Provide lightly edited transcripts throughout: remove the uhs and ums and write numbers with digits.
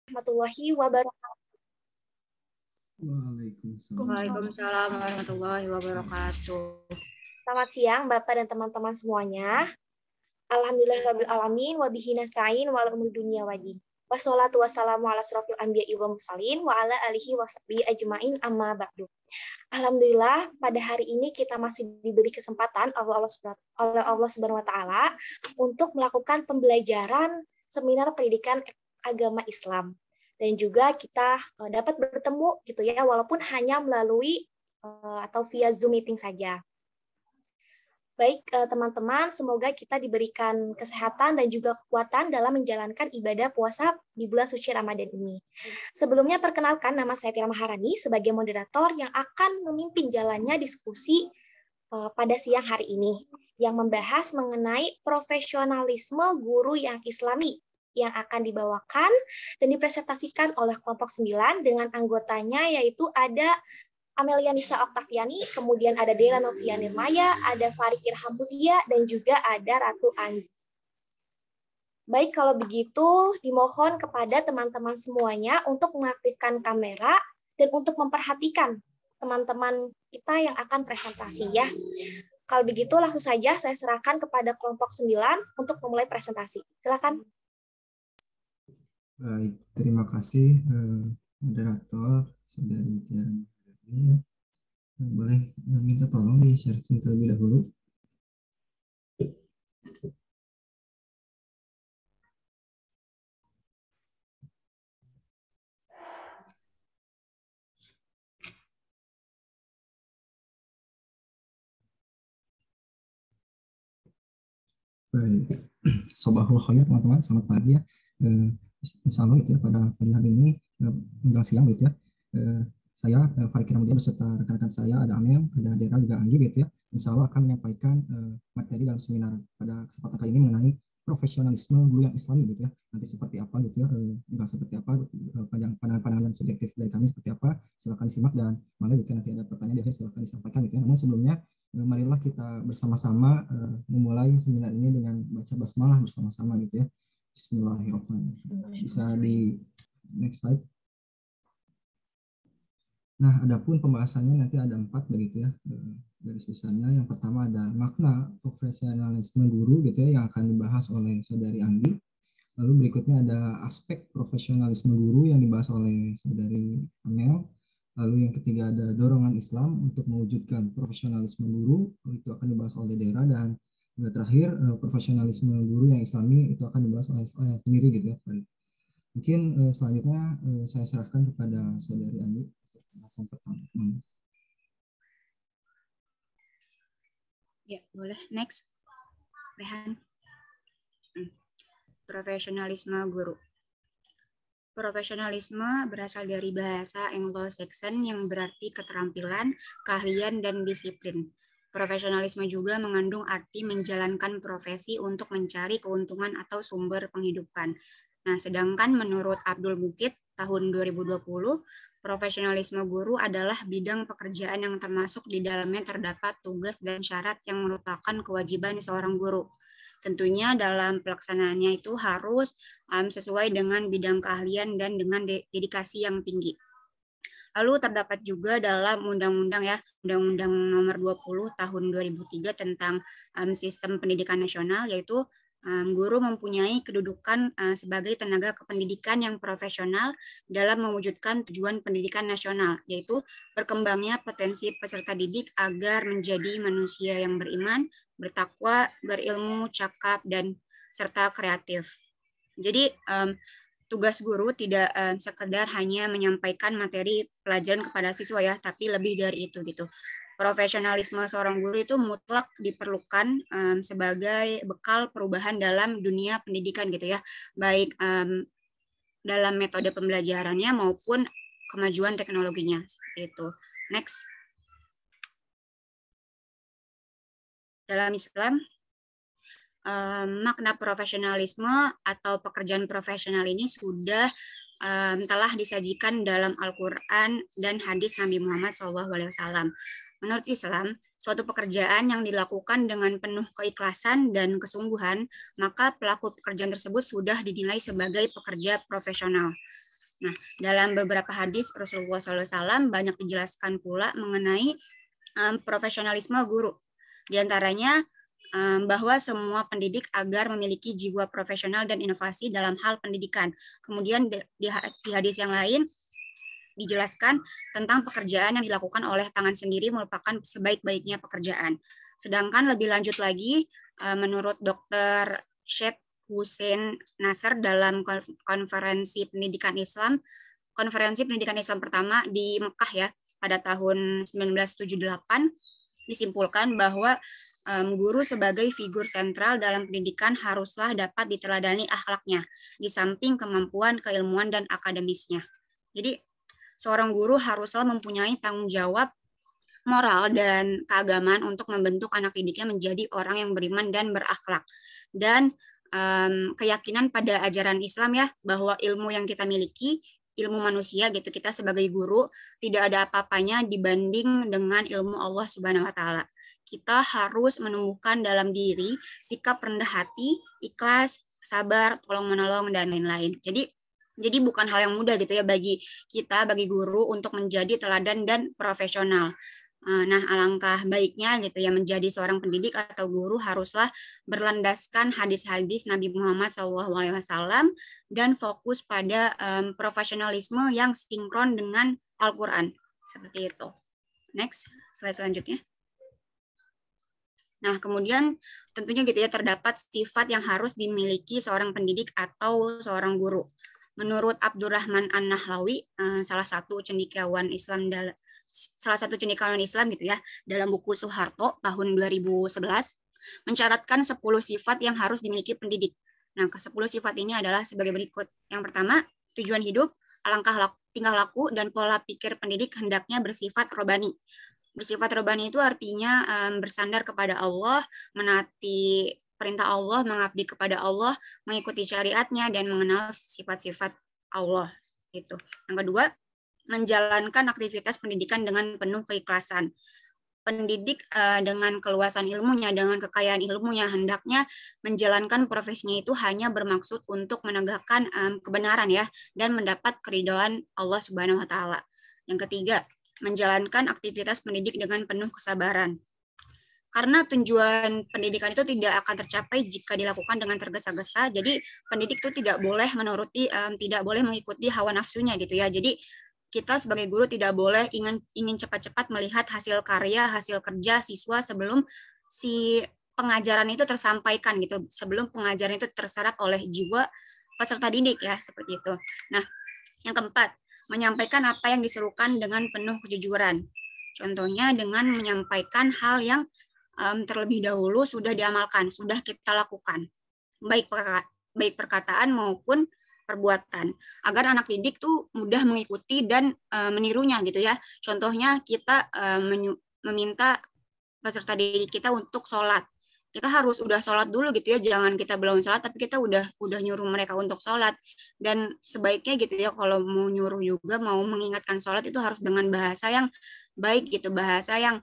warahmatullahi wabarakatuh. Waalaikumsalam warahmatullahi wabarakatuh. Selamat siang Bapak dan teman-teman semuanya. Alhamdulillahirabbil alamin wa bihi nasta'in wa ala umuri dunya wadi. Wassalatu wassalamu ala asrofil anbiya'i wal mursalin wa ala alihi washabihi ajmain amma ba'du. Alhamdulillah pada hari ini kita masih diberi kesempatan oleh Allah Subhanahu wa taala untuk melakukan pembelajaran seminar pendidikan agama Islam. Dan juga kita dapat bertemu gitu ya walaupun hanya melalui atau via Zoom meeting saja. Baik teman-teman, semoga kita diberikan kesehatan dan juga kekuatan dalam menjalankan ibadah puasa di bulan suci Ramadan ini. Sebelumnya perkenalkan, nama saya Tira Maharani sebagai moderator yang akan memimpin jalannya diskusi pada siang hari ini yang membahas mengenai profesionalisme guru yang Islami yang akan dibawakan dan dipresentasikan oleh kelompok 9 dengan anggotanya yaitu ada Amelia Nisa Oktaviani, kemudian ada Dela Novia Nirmaya, ada Farid Irham Budia, dan juga ada Ratu Anggi. Baik, kalau begitu dimohon kepada teman-teman semuanya untuk mengaktifkan kamera dan untuk memperhatikan teman-teman kita yang akan presentasi ya. Kalau begitu langsung saja saya serahkan kepada kelompok 9 untuk memulai presentasi. Silakan. Baik, terima kasih moderator Saudari Tiara. Ya. Boleh minta tolong di-sharing terlebih dahulu. Baik, Sobahul Khair teman-teman, selamat pagi ya. Insya Allah itu ya, pada pagi hari ini menjelang siang gitu ya. Saya Farid Irham Budia beserta rekan-rekan saya ada Amel, ada Dera juga Anggi gitu ya. Insya Allah akan menyampaikan materi dalam seminar pada kesempatan kali ini mengenai profesionalisme guru yang Islami gitu ya. Nanti seperti apa gitu ya, juga seperti apa, pandangan subjektif dari kami seperti apa, silakan disimak dan malah jika nanti ada pertanyaan di akhir silakan disampaikan gitu ya. Namun sebelumnya marilah kita bersama-sama memulai seminar ini dengan baca basmalah bersama-sama gitu ya. Bismillahirrahmanirrahim. Bisa di next slide. Nah, adapun pembahasannya nanti ada 4 begitu ya, garis besarnya. Yang pertama ada makna profesionalisme guru gitu ya, yang akan dibahas oleh Saudari Anggi. Lalu berikutnya ada aspek profesionalisme guru yang dibahas oleh Saudari Amel. Lalu yang ketiga ada dorongan Islam untuk mewujudkan profesionalisme guru, itu akan dibahas oleh Dera. Dan terakhir profesionalisme guru yang Islami itu akan dibahas oleh saya sendiri gitu ya. Mungkin selanjutnya saya serahkan kepada Saudari Anggi. Pembahasan pertama. Ya, boleh. Next. Rehan. Profesionalisme guru. Profesionalisme berasal dari bahasa Anglo-Saxon yang berarti keterampilan, keahlian, dan disiplin. Profesionalisme juga mengandung arti menjalankan profesi untuk mencari keuntungan atau sumber penghidupan. Nah, sedangkan menurut Abdul Bukit tahun 2020, profesionalisme guru adalah bidang pekerjaan yang termasuk di dalamnya terdapat tugas dan syarat yang merupakan kewajiban seorang guru. Tentunya dalam pelaksanaannya itu harus sesuai dengan bidang keahlian dan dengan dedikasi yang tinggi. Lalu terdapat juga dalam Undang-Undang ya, Undang-Undang Nomor 20 Tahun 2003 tentang Sistem Pendidikan Nasional, yaitu guru mempunyai kedudukan sebagai tenaga kependidikan yang profesional dalam mewujudkan tujuan pendidikan nasional, yaitu berkembangnya potensi peserta didik agar menjadi manusia yang beriman, bertakwa, berilmu, cakap, dan serta kreatif. Jadi tugas guru tidak sekedar hanya menyampaikan materi pelajaran kepada siswa ya, tapi lebih dari itu gitu. Profesionalisme seorang guru itu mutlak diperlukan sebagai bekal perubahan dalam dunia pendidikan gitu ya, baik dalam metode pembelajarannya maupun kemajuan teknologinya seperti itu. Next. Dalam Islam, makna profesionalisme atau pekerjaan profesional ini sudah telah disajikan dalam Al-Quran dan hadis Nabi Muhammad SAW. Menurut Islam, suatu pekerjaan yang dilakukan dengan penuh keikhlasan dan kesungguhan, maka pelaku pekerjaan tersebut sudah dinilai sebagai pekerja profesional. Nah, dalam beberapa hadis Rasulullah SAW banyak dijelaskan pula mengenai profesionalisme guru. Di antaranya bahwa semua pendidik agar memiliki jiwa profesional dan inovasi dalam hal pendidikan. Kemudian di hadis yang lain dijelaskan tentang pekerjaan yang dilakukan oleh tangan sendiri merupakan sebaik-baiknya pekerjaan. Sedangkan lebih lanjut lagi, menurut Dr. Sheikh Hussein Nasr dalam konferensi pendidikan Islam pertama di Mekah ya pada tahun 1978, disimpulkan bahwa guru sebagai figur sentral dalam pendidikan haruslah dapat diteladani akhlaknya, di samping kemampuan keilmuan dan akademisnya. Jadi seorang guru haruslah mempunyai tanggung jawab moral dan keagamaan untuk membentuk anak didiknya menjadi orang yang beriman dan berakhlak. Dan keyakinan pada ajaran Islam ya, bahwa ilmu yang kita miliki, ilmu manusia gitu, kita sebagai guru tidak ada apa-apanya dibanding dengan ilmu Allah Subhanahu wa taala. Kita harus menumbuhkan dalam diri sikap rendah hati, ikhlas, sabar, tolong-menolong dan lain-lain. Jadi bukan hal yang mudah gitu ya bagi kita, bagi guru untuk menjadi teladan dan profesional. Nah, alangkah baiknya gitu ya menjadi seorang pendidik atau guru haruslah berlandaskan hadis-hadis Nabi Muhammad SAW dan fokus pada profesionalisme yang sinkron dengan Al-Quran. Seperti itu. Next, slide selanjutnya. Nah, kemudian tentunya gitu ya terdapat sifat yang harus dimiliki seorang pendidik atau seorang guru. Menurut Abdurrahman An-Nahlawi, salah satu cendekiawan Islam gitu ya, dalam buku Soeharto tahun 2011, mencatatkan 10 sifat yang harus dimiliki pendidik. Nah, ke-10 sifat ini adalah sebagai berikut. Yang pertama, tujuan hidup, tingkah laku, dan pola pikir pendidik hendaknya bersifat robani. Bersifat robani itu artinya bersandar kepada Allah, menaati perintah Allah, mengabdi kepada Allah, mengikuti syariatnya, dan mengenal sifat-sifat Allah. Gitu. Yang kedua, menjalankan aktivitas pendidikan dengan penuh keikhlasan. Pendidik dengan keluasan ilmunya, dengan kekayaan ilmunya, hendaknya menjalankan profesinya itu hanya bermaksud untuk menegakkan kebenaran ya, dan mendapat keridhaan Allah Subhanahu wa taala. Yang ketiga, menjalankan aktivitas pendidik dengan penuh kesabaran. Karena tujuan pendidikan itu tidak akan tercapai jika dilakukan dengan tergesa-gesa. Jadi pendidik itu tidak boleh tidak boleh mengikuti hawa nafsunya gitu ya. Jadi kita sebagai guru tidak boleh ingin cepat-cepat melihat hasil karya, hasil kerja siswa sebelum si pengajaran itu tersampaikan gitu. Sebelum pengajaran itu terserap oleh jiwa peserta didik ya, seperti itu. Nah, yang keempat, menyampaikan apa yang diserukan dengan penuh kejujuran. Contohnya dengan menyampaikan hal yang terlebih dahulu sudah diamalkan, sudah kita lakukan, baik perkataan maupun perbuatan, agar anak didik tuh mudah mengikuti dan menirunya gitu ya. Contohnya kita meminta peserta didik kita untuk sholat, kita harus udah sholat dulu gitu ya, jangan kita belum sholat tapi kita udah nyuruh mereka untuk sholat. Dan sebaiknya gitu ya, kalau mau nyuruh juga, mau mengingatkan sholat itu harus dengan bahasa yang baik gitu, bahasa yang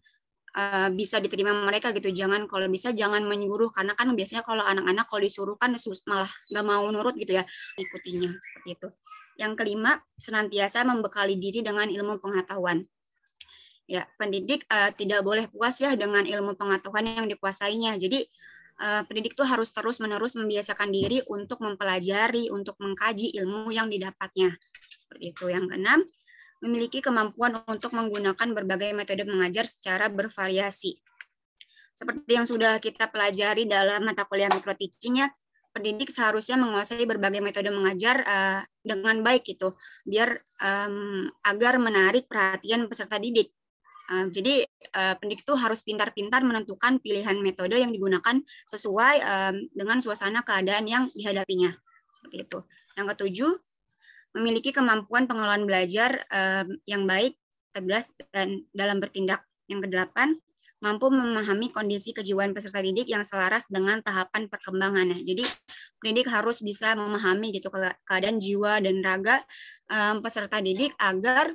bisa diterima mereka gitu. Kalau bisa jangan menyuruh, karena kan biasanya kalau anak-anak kalau disuruh kan malah nggak mau nurut gitu ya, ikutinya seperti itu. Yang kelima, senantiasa membekali diri dengan ilmu pengetahuan. Ya, pendidik tidak boleh puas ya dengan ilmu pengetahuan yang dikuasainya. Jadi pendidik tuh harus terus-menerus membiasakan diri untuk mempelajari, untuk mengkaji ilmu yang didapatnya. Seperti itu. Yang keenam, memiliki kemampuan untuk menggunakan berbagai metode mengajar secara bervariasi. Seperti yang sudah kita pelajari dalam mata kuliah micro teaching ya, pendidik seharusnya menguasai berbagai metode mengajar dengan baik gitu, biar agar menarik perhatian peserta didik. Jadi pendidik itu harus pintar-pintar menentukan pilihan metode yang digunakan sesuai dengan suasana keadaan yang dihadapinya. Seperti itu. Yang ketujuh, memiliki kemampuan pengelolaan belajar yang baik, tegas, dan dalam bertindak. Yang kedelapan, mampu memahami kondisi kejiwaan peserta didik yang selaras dengan tahapan perkembangannya. Jadi pendidik harus bisa memahami gitu keadaan jiwa dan raga peserta didik agar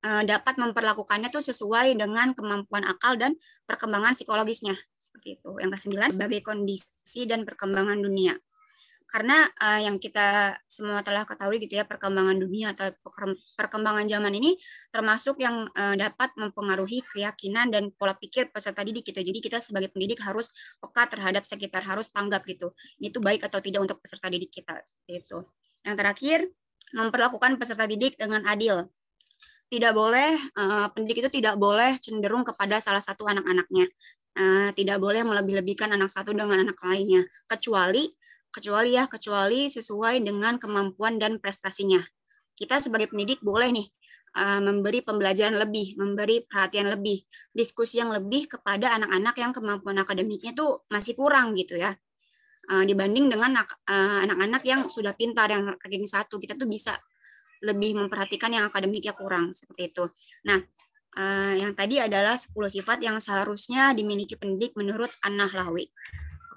dapat memperlakukannya tuh sesuai dengan kemampuan akal dan perkembangan psikologisnya. Seperti itu. Yang kesembilan, sebagai kondisi dan perkembangan dunia. Karena yang kita semua telah ketahui gitu ya, perkembangan dunia atau perkembangan zaman ini termasuk yang dapat mempengaruhi keyakinan dan pola pikir peserta didik gitu. Jadi kita sebagai pendidik harus peka terhadap sekitar, harus tanggap gitu. Itu baik atau tidak untuk peserta didik kita gitu. Yang terakhir, memperlakukan peserta didik dengan adil. Tidak boleh, pendidik itu tidak boleh cenderung kepada salah satu anak-anaknya. Tidak boleh melebih-lebihkan anak satu dengan anak lainnya, kecuali sesuai dengan kemampuan dan prestasinya. Kita sebagai pendidik boleh nih memberi pembelajaran lebih, memberi perhatian lebih, diskusi yang lebih kepada anak-anak yang kemampuan akademiknya tuh masih kurang gitu ya. Dibanding dengan anak-anak yang sudah pintar, yang ranking 1, kita tuh bisa lebih memperhatikan yang akademiknya kurang, seperti itu. Nah, yang tadi adalah 10 sifat yang seharusnya dimiliki pendidik menurut An-Nahlawi.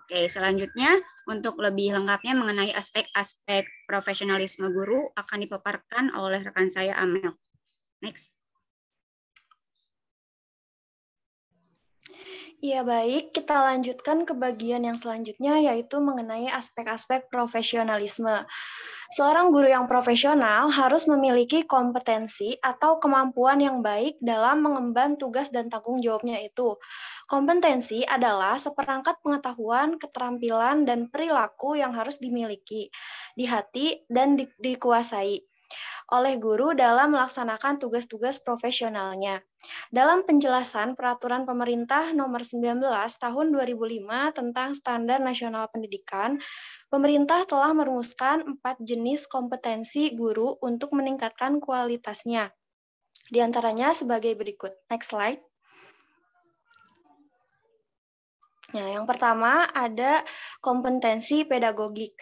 Oke, selanjutnya untuk lebih lengkapnya mengenai aspek-aspek profesionalisme guru akan dipaparkan oleh rekan saya Amel. Next. Ya baik, kita lanjutkan ke bagian yang selanjutnya yaitu mengenai aspek-aspek profesionalisme. Seorang guru yang profesional harus memiliki kompetensi atau kemampuan yang baik dalam mengemban tugas dan tanggung jawabnya itu. Kompetensi adalah seperangkat pengetahuan, keterampilan, dan perilaku yang harus dimiliki, dihati, dan dikuasai oleh guru dalam melaksanakan tugas-tugas profesionalnya. Dalam penjelasan Peraturan Pemerintah Nomor 19 Tahun 2005 tentang Standar Nasional Pendidikan, pemerintah telah merumuskan 4 jenis kompetensi guru untuk meningkatkan kualitasnya. Di antaranya sebagai berikut. Next slide. Nah, yang pertama ada kompetensi pedagogik.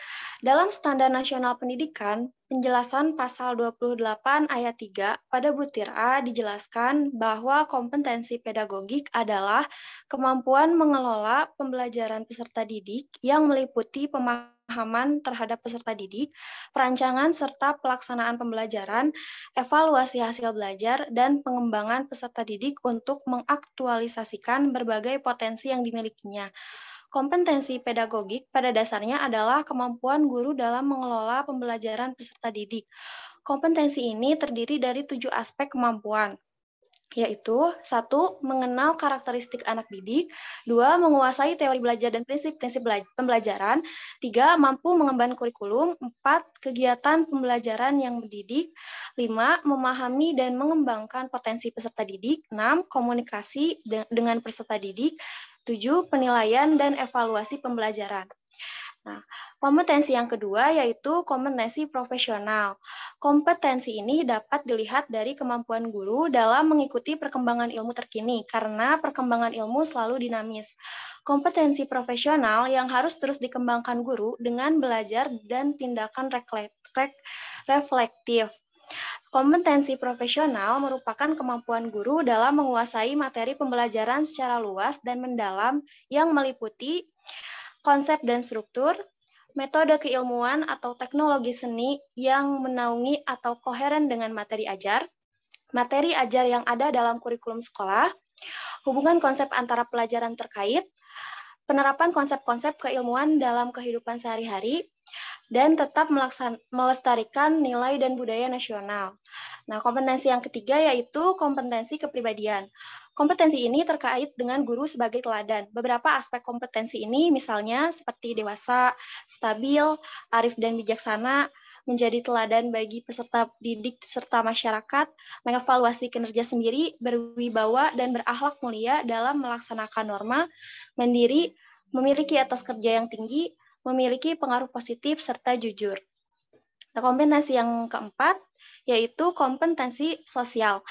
Dalam Standar Nasional Pendidikan, penjelasan pasal 28 ayat 3 pada butir A dijelaskan bahwa kompetensi pedagogik adalah kemampuan mengelola pembelajaran peserta didik yang meliputi pemahaman terhadap peserta didik, perancangan serta pelaksanaan pembelajaran, evaluasi hasil belajar, dan pengembangan peserta didik untuk mengaktualisasikan berbagai potensi yang dimilikinya. Kompetensi pedagogik pada dasarnya adalah kemampuan guru dalam mengelola pembelajaran peserta didik. Kompetensi ini terdiri dari 7 aspek kemampuan, yaitu 1. Mengenal karakteristik anak didik, 2. Menguasai teori belajar dan prinsip-prinsip pembelajaran, 3. Mampu mengemban kurikulum, 4. Kegiatan pembelajaran yang mendidik, 5. Memahami dan mengembangkan potensi peserta didik, 6. Komunikasi dengan peserta didik, 7. Penilaian dan evaluasi pembelajaran. Nah, kompetensi yang kedua yaitu kompetensi profesional. Kompetensi ini dapat dilihat dari kemampuan guru dalam mengikuti perkembangan ilmu terkini, karena perkembangan ilmu selalu dinamis. Kompetensi profesional yang harus terus dikembangkan guru dengan belajar dan tindakan reflektif. Kompetensi profesional merupakan kemampuan guru dalam menguasai materi pembelajaran secara luas dan mendalam yang meliputi konsep dan struktur, metode keilmuan atau teknologi seni yang menaungi atau koheren dengan materi ajar yang ada dalam kurikulum sekolah, hubungan konsep antara pelajaran terkait, penerapan konsep-konsep keilmuan dalam kehidupan sehari-hari, dan tetap melestarikan nilai dan budaya nasional. Nah, kompetensi yang ketiga yaitu kompetensi kepribadian. Kompetensi ini terkait dengan guru sebagai teladan. Beberapa aspek kompetensi ini misalnya seperti dewasa, stabil, arif dan bijaksana, menjadi teladan bagi peserta didik serta masyarakat, mengevaluasi kinerja sendiri, berwibawa dan berakhlak mulia dalam melaksanakan norma, mandiri, memiliki etos kerja yang tinggi, memiliki pengaruh positif serta jujur. Nah, kompetensi yang keempat yaitu kompetensi sosial.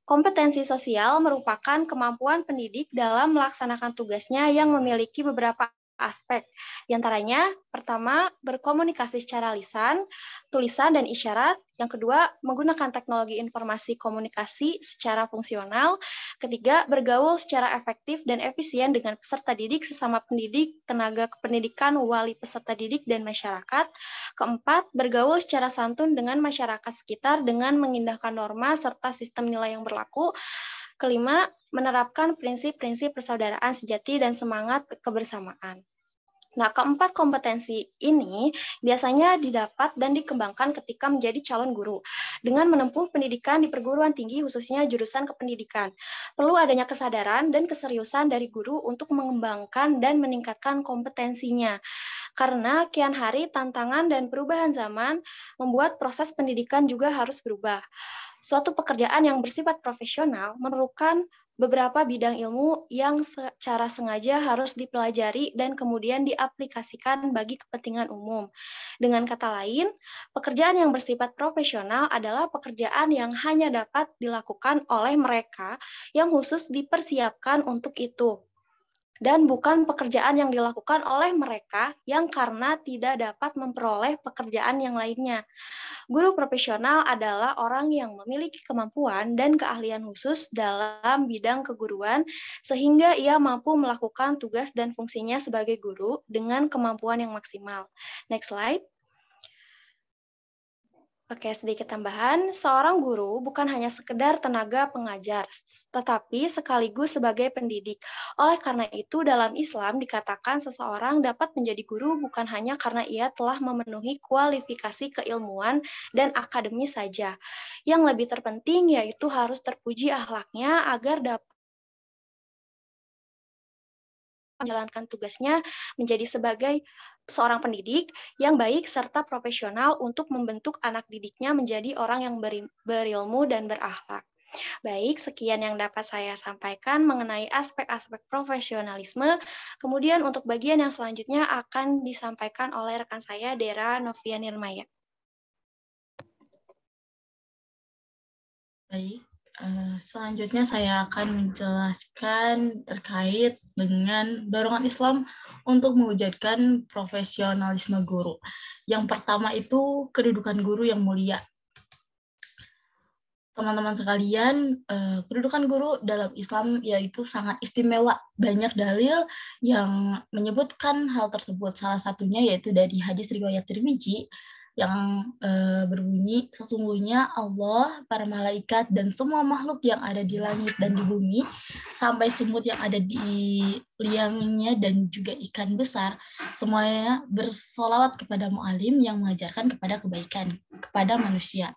Kompetensi sosial merupakan kemampuan pendidik dalam melaksanakan tugasnya yang memiliki beberapa aspek. Di antaranya, pertama, berkomunikasi secara lisan, tulisan, dan isyarat. Yang kedua, menggunakan teknologi informasi komunikasi secara fungsional. Ketiga, bergaul secara efektif dan efisien dengan peserta didik, sesama pendidik, tenaga kependidikan, wali peserta didik, dan masyarakat. Keempat, bergaul secara santun dengan masyarakat sekitar dengan mengindahkan norma serta sistem nilai yang berlaku. Kelima, menerapkan prinsip-prinsip persaudaraan sejati dan semangat kebersamaan. Nah, keempat kompetensi ini biasanya didapat dan dikembangkan ketika menjadi calon guru dengan menempuh pendidikan di perguruan tinggi khususnya jurusan kependidikan. Perlu adanya kesadaran dan keseriusan dari guru untuk mengembangkan dan meningkatkan kompetensinya. Karena kian hari tantangan dan perubahan zaman membuat proses pendidikan juga harus berubah. Suatu pekerjaan yang bersifat profesional memerlukan beberapa bidang ilmu yang secara sengaja harus dipelajari dan kemudian diaplikasikan bagi kepentingan umum. Dengan kata lain, pekerjaan yang bersifat profesional adalah pekerjaan yang hanya dapat dilakukan oleh mereka yang khusus dipersiapkan untuk itu, dan bukan pekerjaan yang dilakukan oleh mereka yang karena tidak dapat memperoleh pekerjaan yang lainnya. Guru profesional adalah orang yang memiliki kemampuan dan keahlian khusus dalam bidang keguruan sehingga ia mampu melakukan tugas dan fungsinya sebagai guru dengan kemampuan yang maksimal. Next slide. Oke, sedikit tambahan, seorang guru bukan hanya sekedar tenaga pengajar, tetapi sekaligus sebagai pendidik. Oleh karena itu, dalam Islam dikatakan seseorang dapat menjadi guru bukan hanya karena ia telah memenuhi kualifikasi keilmuan dan akademis saja. Yang lebih terpenting yaitu harus terpuji akhlaknya agar dapat menjalankan tugasnya menjadi sebagai seorang pendidik yang baik serta profesional untuk membentuk anak didiknya menjadi orang yang berilmu dan berakhlak. Baik, sekian yang dapat saya sampaikan mengenai aspek-aspek profesionalisme. Kemudian untuk bagian yang selanjutnya akan disampaikan oleh rekan saya, Dera Novia Nirmaya. Baik, selanjutnya saya akan menjelaskan terkait dengan dorongan Islam untuk mewujudkan profesionalisme guru. Yang pertama itu kedudukan guru yang mulia. Teman-teman sekalian, kedudukan guru dalam Islam yaitu sangat istimewa. Banyak dalil yang menyebutkan hal tersebut. Salah satunya yaitu dari hadis riwayat Tirmidzi yang berbunyi, sesungguhnya Allah, para malaikat, dan semua makhluk yang ada di langit dan di bumi, sampai semut yang ada di liangnya dan juga ikan besar, semuanya bersolawat kepada mu'alim yang mengajarkan kepada kebaikan, kepada manusia.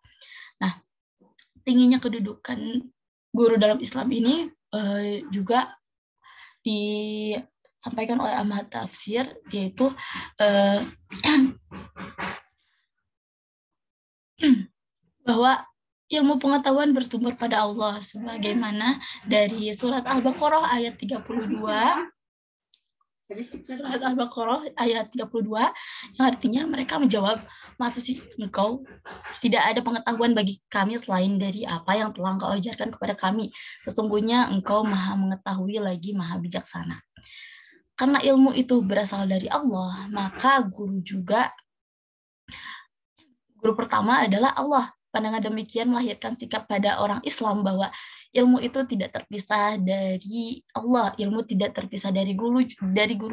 Nah, tingginya kedudukan guru dalam Islam ini juga disampaikan oleh Ahmad Tafsir, yaitu bahwa ilmu pengetahuan bersumber pada Allah, sebagaimana dari surat Al-Baqarah ayat 32. Surat Al-Baqarah ayat 32 yang artinya mereka menjawab, "Maksud engkau tidak ada pengetahuan bagi kami selain dari apa yang telah engkau ajarkan kepada kami. Sesungguhnya engkau maha mengetahui lagi maha bijaksana." Karena ilmu itu berasal dari Allah, maka guru pertama adalah Allah. Pandangan demikian melahirkan sikap pada orang Islam bahwa ilmu itu tidak terpisah dari Allah, ilmu tidak terpisah dari guru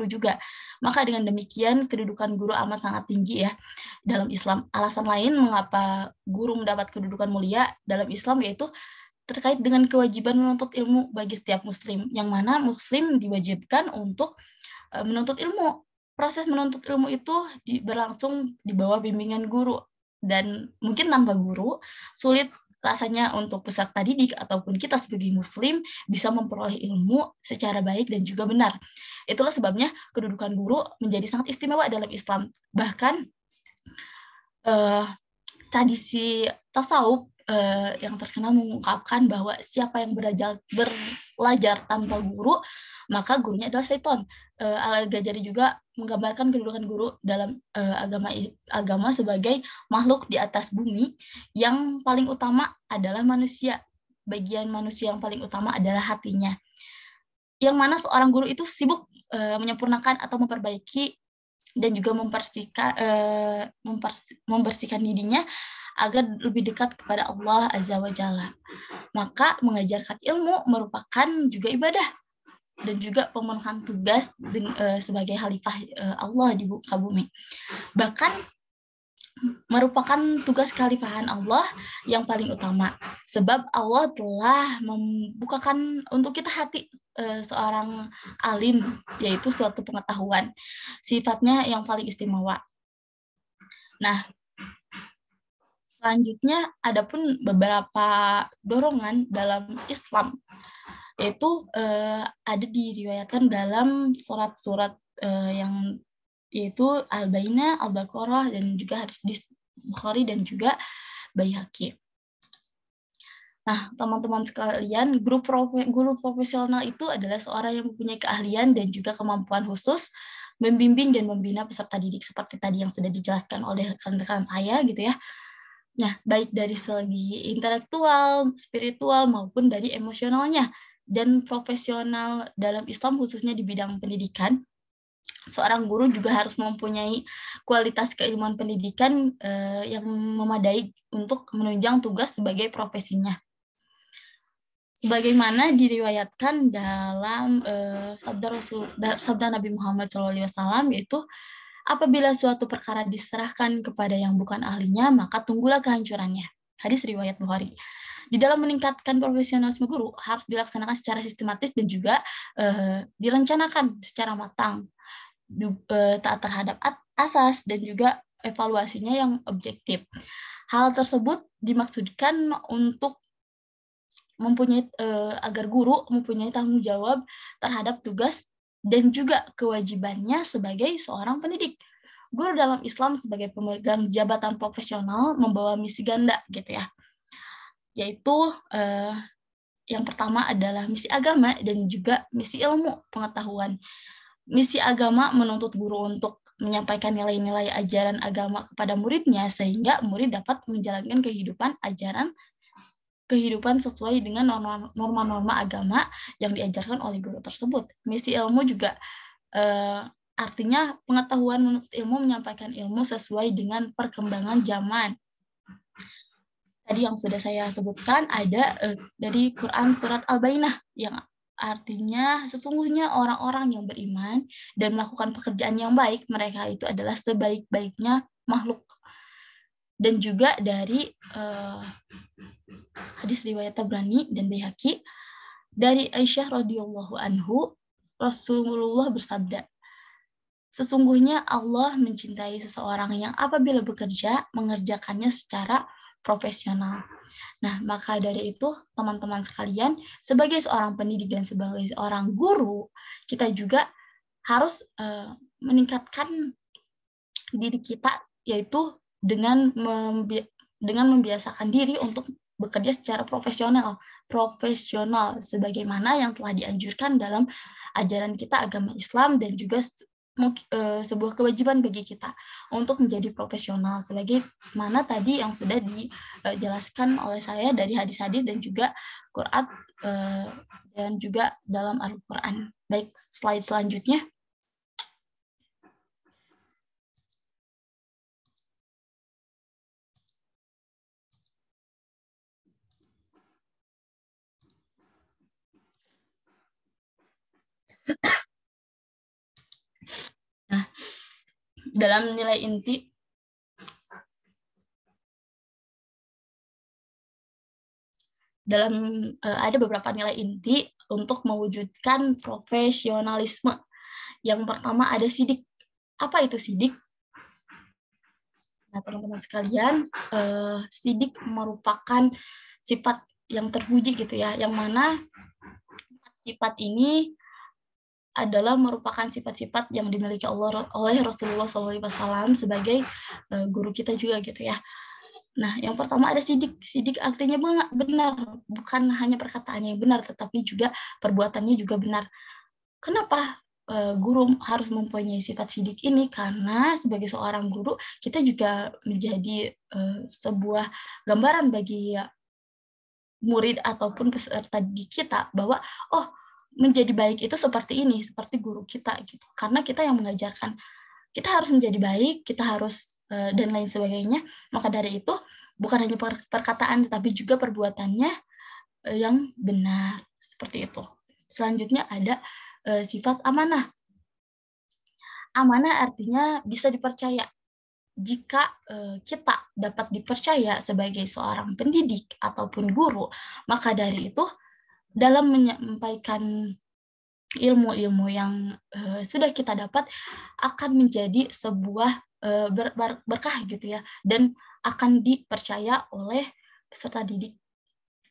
juga. Maka dengan demikian kedudukan guru amat sangat tinggi ya dalam Islam. Alasan lain mengapa guru mendapat kedudukan mulia dalam Islam yaitu terkait dengan kewajiban menuntut ilmu bagi setiap muslim, yang mana muslim diwajibkan untuk menuntut ilmu. Proses menuntut ilmu itu berlangsung di bawah bimbingan guru. Dan mungkin tanpa guru, sulit rasanya untuk peserta didik ataupun kita sebagai muslim bisa memperoleh ilmu secara baik dan juga benar. Itulah sebabnya kedudukan guru menjadi sangat istimewa dalam Islam. Bahkan tradisi tasawuf yang terkenal mengungkapkan bahwa siapa yang belajar tanpa guru, maka gurunya adalah seton. Al-Ghazali juga menggambarkan kedudukan guru dalam agama sebagai makhluk di atas bumi yang paling utama adalah manusia. Bagian manusia yang paling utama adalah hatinya. Yang mana seorang guru itu sibuk menyempurnakan atau memperbaiki dan juga membersihkan dirinya agar lebih dekat kepada Allah Azza wa Jalla. Maka mengajarkan ilmu merupakan juga ibadah dan juga pemenuhan tugas sebagai khalifah Allah di muka bumi. Bahkan merupakan tugas kekhalifahan Allah yang paling utama. Sebab Allah telah membukakan untuk kita hati seorang alim, yaitu suatu pengetahuan. Sifatnya yang paling istimewa. Nah, selanjutnya ada pun beberapa dorongan dalam Islam, yaitu ada diriwayatkan dalam surat-surat yang yaitu Al-Bayyinah, Al-Baqarah, dan juga hadis Bukhari dan juga Baihaqi. Nah, teman-teman sekalian, guru profesional itu adalah seorang yang mempunyai keahlian dan juga kemampuan khusus membimbing dan membina peserta didik seperti tadi yang sudah dijelaskan oleh rekan-rekan saya gitu ya. Nah, baik dari segi intelektual, spiritual maupun dari emosionalnya. Dan profesional dalam Islam khususnya di bidang pendidikan, seorang guru juga harus mempunyai kualitas keilmuan pendidikan yang memadai untuk menunjang tugas sebagai profesinya. Sebagaimana diriwayatkan dalam sabda Nabi Muhammad SAW, yaitu apabila suatu perkara diserahkan kepada yang bukan ahlinya, maka tunggulah kehancurannya. Hadis riwayat Bukhari. Di dalam meningkatkan profesionalisme guru harus dilaksanakan secara sistematis dan juga direncanakan secara matang, taat terhadap asas dan juga evaluasinya yang objektif. Hal tersebut dimaksudkan untuk mempunyai agar guru mempunyai tanggung jawab terhadap tugas dan juga kewajibannya sebagai seorang pendidik. Guru dalam Islam sebagai pemegang jabatan profesional membawa misi ganda gitu ya. Yaitu yang pertama adalah misi agama dan juga misi ilmu pengetahuan. Misi agama menuntut guru untuk menyampaikan nilai-nilai ajaran agama kepada muridnya sehingga murid dapat menjalankan kehidupan sesuai dengan norma-norma agama yang diajarkan oleh guru tersebut. Misi ilmu juga artinya pengetahuan menuntut ilmu menyampaikan ilmu sesuai dengan perkembangan zaman. Tadi yang sudah saya sebutkan ada dari Quran surat Al-Bayyinah yang artinya sesungguhnya orang-orang yang beriman dan melakukan pekerjaan yang baik, mereka itu adalah sebaik-baiknya makhluk. Dan juga dari hadis riwayat Tabrani dan Baihaqi dari Aisyah radhiyallahu anhu, Rasulullah bersabda, sesungguhnya Allah mencintai seseorang yang apabila bekerja mengerjakannya secara profesional. Nah, maka dari itu teman-teman sekalian, sebagai seorang pendidik dan sebagai seorang guru, kita juga harus meningkatkan diri kita, yaitu dengan membiasakan diri untuk bekerja secara profesional sebagaimana yang telah dianjurkan dalam ajaran kita agama Islam dan juga sebuah kewajiban bagi kita untuk menjadi profesional sebagaimana tadi yang sudah dijelaskan oleh saya dari hadis-hadis dan juga Quran dan juga dalam Al-Quran. Baik, slide selanjutnya. Nah, dalam nilai inti ada beberapa nilai inti untuk mewujudkan profesionalisme. Yang pertama ada sidik. Apa itu sidik? Nah, teman-teman sekalian, sidik merupakan sifat yang terpuji gitu ya, yang mana sifat ini adalah merupakan sifat-sifat yang dimiliki oleh Rasulullah SAW sebagai guru kita juga gitu ya. Nah, yang pertama ada sidik. Sidik artinya benar, bukan hanya perkataannya yang benar, tetapi juga perbuatannya juga benar. Kenapa guru harus mempunyai sifat sidik ini? Karena sebagai seorang guru, kita juga menjadi sebuah gambaran bagi murid ataupun peserta didik kita bahwa menjadi baik itu seperti ini, seperti guru kita gitu. Karena kita yang mengajarkan, kita harus menjadi baik, kita harus dan lain sebagainya. Maka dari itu bukan hanya perkataan tetapi juga perbuatannya yang benar, seperti itu. Selanjutnya ada sifat amanah. Amanah artinya bisa dipercaya. jika kita dapat dipercaya sebagai seorang pendidik ataupun guru, maka dari itu dalam menyampaikan ilmu-ilmu yang sudah kita dapat akan menjadi sebuah berkah gitu ya, dan akan dipercaya oleh peserta didik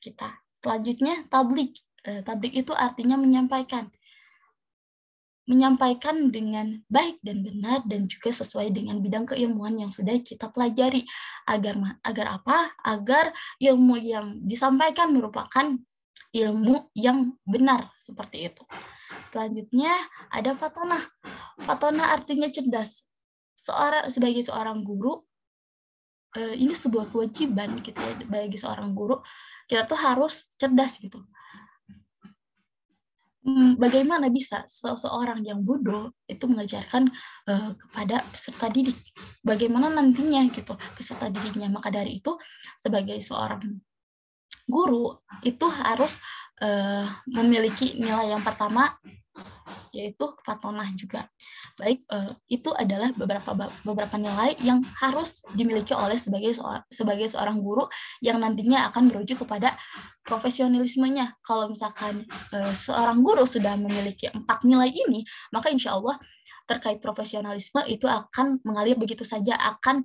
kita. Selanjutnya tablik. Tablik itu artinya menyampaikan dengan baik dan benar dan juga sesuai dengan bidang keilmuan yang sudah kita pelajari. Agar apa? Agar ilmu yang disampaikan merupakan ilmu yang benar, seperti itu. Selanjutnya ada fatonah. Fatonah artinya cerdas. Sebagai seorang guru, ini sebuah kewajiban gitu ya, bagi seorang guru, kita tuh harus cerdas gitu. Bagaimana bisa seseorang yang bodoh itu mengajarkan kepada peserta didik? Bagaimana nantinya gitu peserta didiknya? Maka dari itu, sebagai seorang guru itu harus memiliki nilai yang pertama, yaitu fatonah juga. Baik, itu adalah beberapa nilai yang harus dimiliki oleh sebagai seorang guru yang nantinya akan merujuk kepada profesionalismenya. Kalau misalkan seorang guru sudah memiliki 4 nilai ini, maka insya Allah terkait profesionalisme itu akan mengalir begitu saja, akan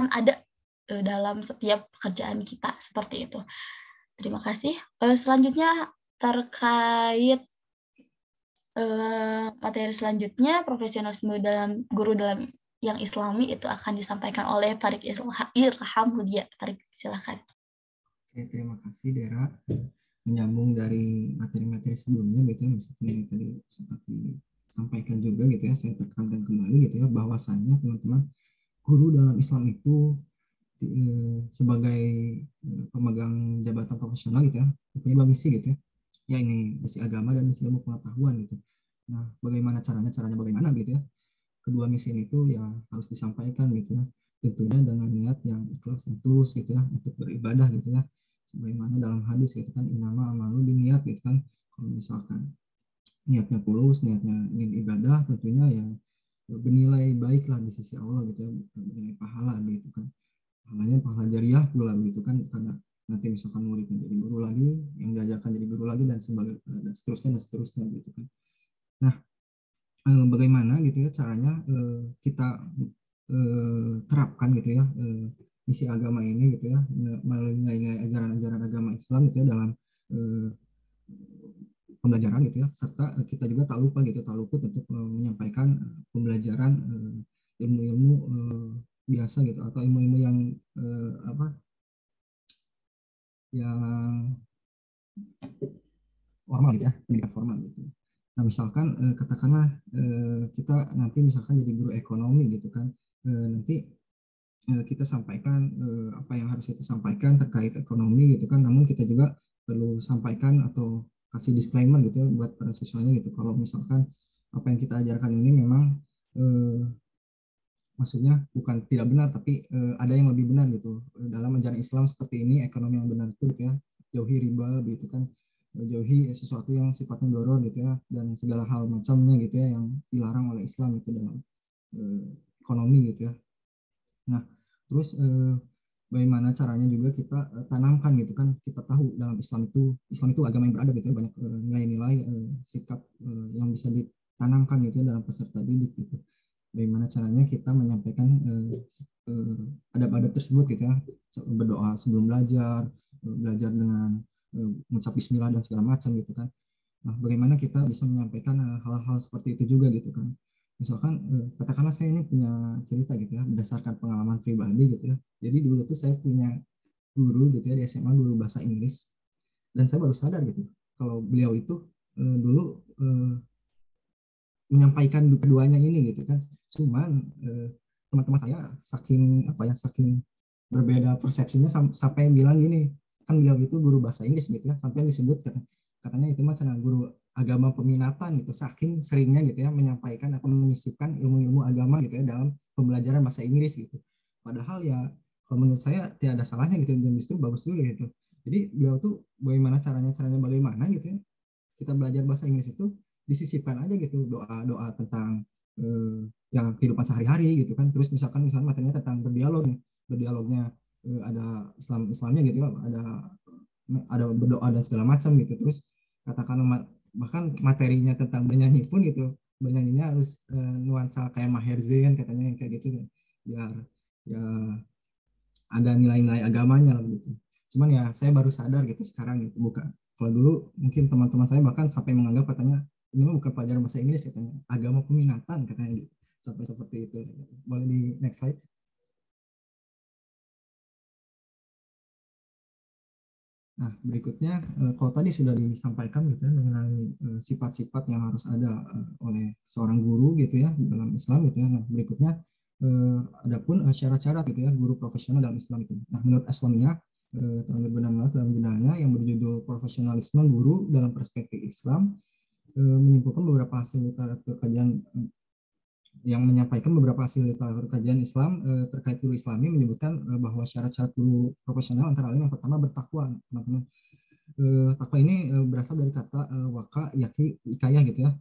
ada dalam setiap pekerjaan kita, seperti itu. Terima kasih. Selanjutnya terkait materi selanjutnya, profesionalisme dalam guru dalam yang Islami itu akan disampaikan oleh Farid Irham Hudia. Farid, silakan. Oke, terima kasih Dera. Menyambung dari materi-materi sebelumnya, gitu ya, misalnya tadi sempat disampaikan juga gitu ya, saya tekankan kembali gitu ya, bahwasannya teman-teman, guru dalam Islam itu sebagai pemegang jabatan profesional gitu ya, punya misi gitu ya, ini misi agama dan misi ilmu pengetahuan gitu. Nah, bagaimana caranya bagaimana gitu ya. Kedua misi itu ya harus disampaikan gitu ya. Tentunya dengan niat yang ikhlas, tulus gitu ya, untuk beribadah gitu ya. Sebagaimana dalam hadis gitu kan, innama amalu binniat gitu kan. Kalau misalkan niatnya tulus, niatnya ingin ibadah, tentunya ya bernilai baik lah di sisi Allah gitu ya, bernilai pahala gitu kan. Pahalanya pahala jariah pula gitu kan, karena nanti misalkan murid menjadi guru lagi, yang diajarkan jadi guru lagi, dan seterusnya gitu kan. Nah, bagaimana gitu ya caranya kita terapkan gitu ya misi agama ini gitu ya, melalui nilai ajaran-ajaran agama Islam gitu ya dalam pembelajaran gitu ya, serta kita juga tak luput untuk menyampaikan pembelajaran ilmu-ilmu biasa gitu, atau ilmu-ilmu yang yang formal gitu ya, pendidikan formal gitu. Nah, misalkan katakanlah kita nanti misalkan jadi guru ekonomi gitu kan, nanti kita sampaikan apa yang harus kita sampaikan terkait ekonomi gitu kan, namun kita juga perlu sampaikan atau kasih disclaimer gitu ya buat para siswanya gitu, kalau misalkan apa yang kita ajarkan ini memang maksudnya bukan tidak benar, tapi ada yang lebih benar gitu dalam ajaran Islam seperti ini. Ekonomi yang benar itu gitu ya, jauhi riba gitu kan, jauhi sesuatu yang sifatnya doror gitu ya, dan segala hal macamnya gitu ya yang dilarang oleh Islam itu dalam ekonomi gitu ya. Nah, terus bagaimana caranya juga kita tanamkan gitu kan, kita tahu dalam Islam itu agama yang beradab gitu ya, banyak nilai-nilai sikap yang bisa ditanamkan gitu ya dalam peserta didik gitu. Bagaimana caranya kita menyampaikan adab-adab tersebut gitu ya, berdoa sebelum belajar dengan mengucap bismillah dan segala macam gitu kan. Nah, bagaimana kita bisa menyampaikan hal-hal seperti itu juga gitu kan. Misalkan katakanlah saya ini punya cerita gitu ya, berdasarkan pengalaman pribadi gitu ya. Jadi dulu tuh saya punya guru gitu ya di SMA, guru bahasa Inggris, dan saya baru sadar gitu kalau beliau itu dulu menyampaikan keduanya ini gitu kan. Cuman teman-teman saya saking berbeda persepsinya sampai bilang gini, kan beliau itu guru bahasa Inggris gitu ya, sampai disebut katanya itu mah guru agama peminatan gitu, saking seringnya gitu ya menyampaikan atau menyisipkan ilmu-ilmu agama gitu ya dalam pembelajaran bahasa Inggris gitu. Padahal ya kalau menurut saya tidak ada salahnya gitu, dan justru bagus juga gitu. Jadi beliau tuh bagaimana caranya bagaimana gitu ya kita belajar bahasa Inggris itu disisipkan aja gitu doa-doa tentang yang kehidupan sehari-hari gitu kan. Terus misalnya materinya tentang berdialognya ada Islamnya gitu ya, ada berdoa dan segala macam gitu. Terus katakanlah bahkan materinya tentang bernyanyi pun gitu, bernyanyinya harus nuansa kayak Maher Zain katanya, yang kayak gitu biar ya ada nilai-nilai agamanya lah gitu. Cuman ya saya baru sadar gitu sekarang gitu, bukan kalau dulu mungkin teman-teman saya bahkan sampai menganggap katanya ini mah bukan pelajaran bahasa Inggris katanya, agama peminatan katanya gitu. Sampai seperti itu. Boleh di next slide. Nah, berikutnya kalau tadi sudah disampaikan gitu ya mengenai sifat-sifat yang harus ada oleh seorang guru gitu ya dalam Islam gitu ya. Nah, berikutnya adapun syarat-syarat gitu ya guru profesional dalam Islam itu. Nah, menurut Islamiyah tahun 2016 dalam jurnalnya yang berjudul Profesionalisme Guru dalam Perspektif Islam menyimpulkan beberapa hasil literatur kajian yang menyampaikan beberapa hasil literatur kajian Islam terkait guru Islami menyebutkan bahwa syarat-syarat guru profesional antara lain yang pertama bertakwa, teman-teman. Takwa ini berasal dari kata waka, yaki, ikayah gitu ya,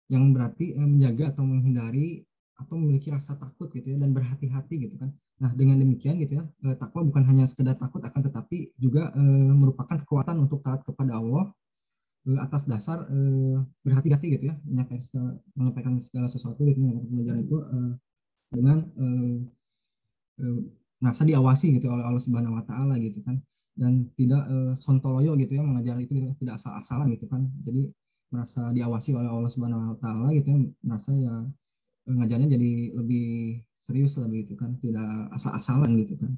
yang berarti menjaga atau menghindari atau memiliki rasa takut gitu ya dan berhati-hati gitu kan. Nah, dengan demikian gitu ya, takwa bukan hanya sekedar takut akan tetapi juga merupakan kekuatan untuk taat kepada Allah atas dasar berhati-hati gitu ya, menyampaikan segala sesuatu gitu, pelajaran itu dengan merasa diawasi gitu oleh Allah Subhanahu Wa Taala gitu kan, dan tidak sontoloyo gitu ya mengajar itu gitu, tidak asal-asalan gitu kan. Jadi merasa diawasi oleh Allah Subhanahu Wa Taala gitu ya, merasa ya ngajarnya jadi lebih serius lah gitu kan, tidak asal-asalan gitu kan.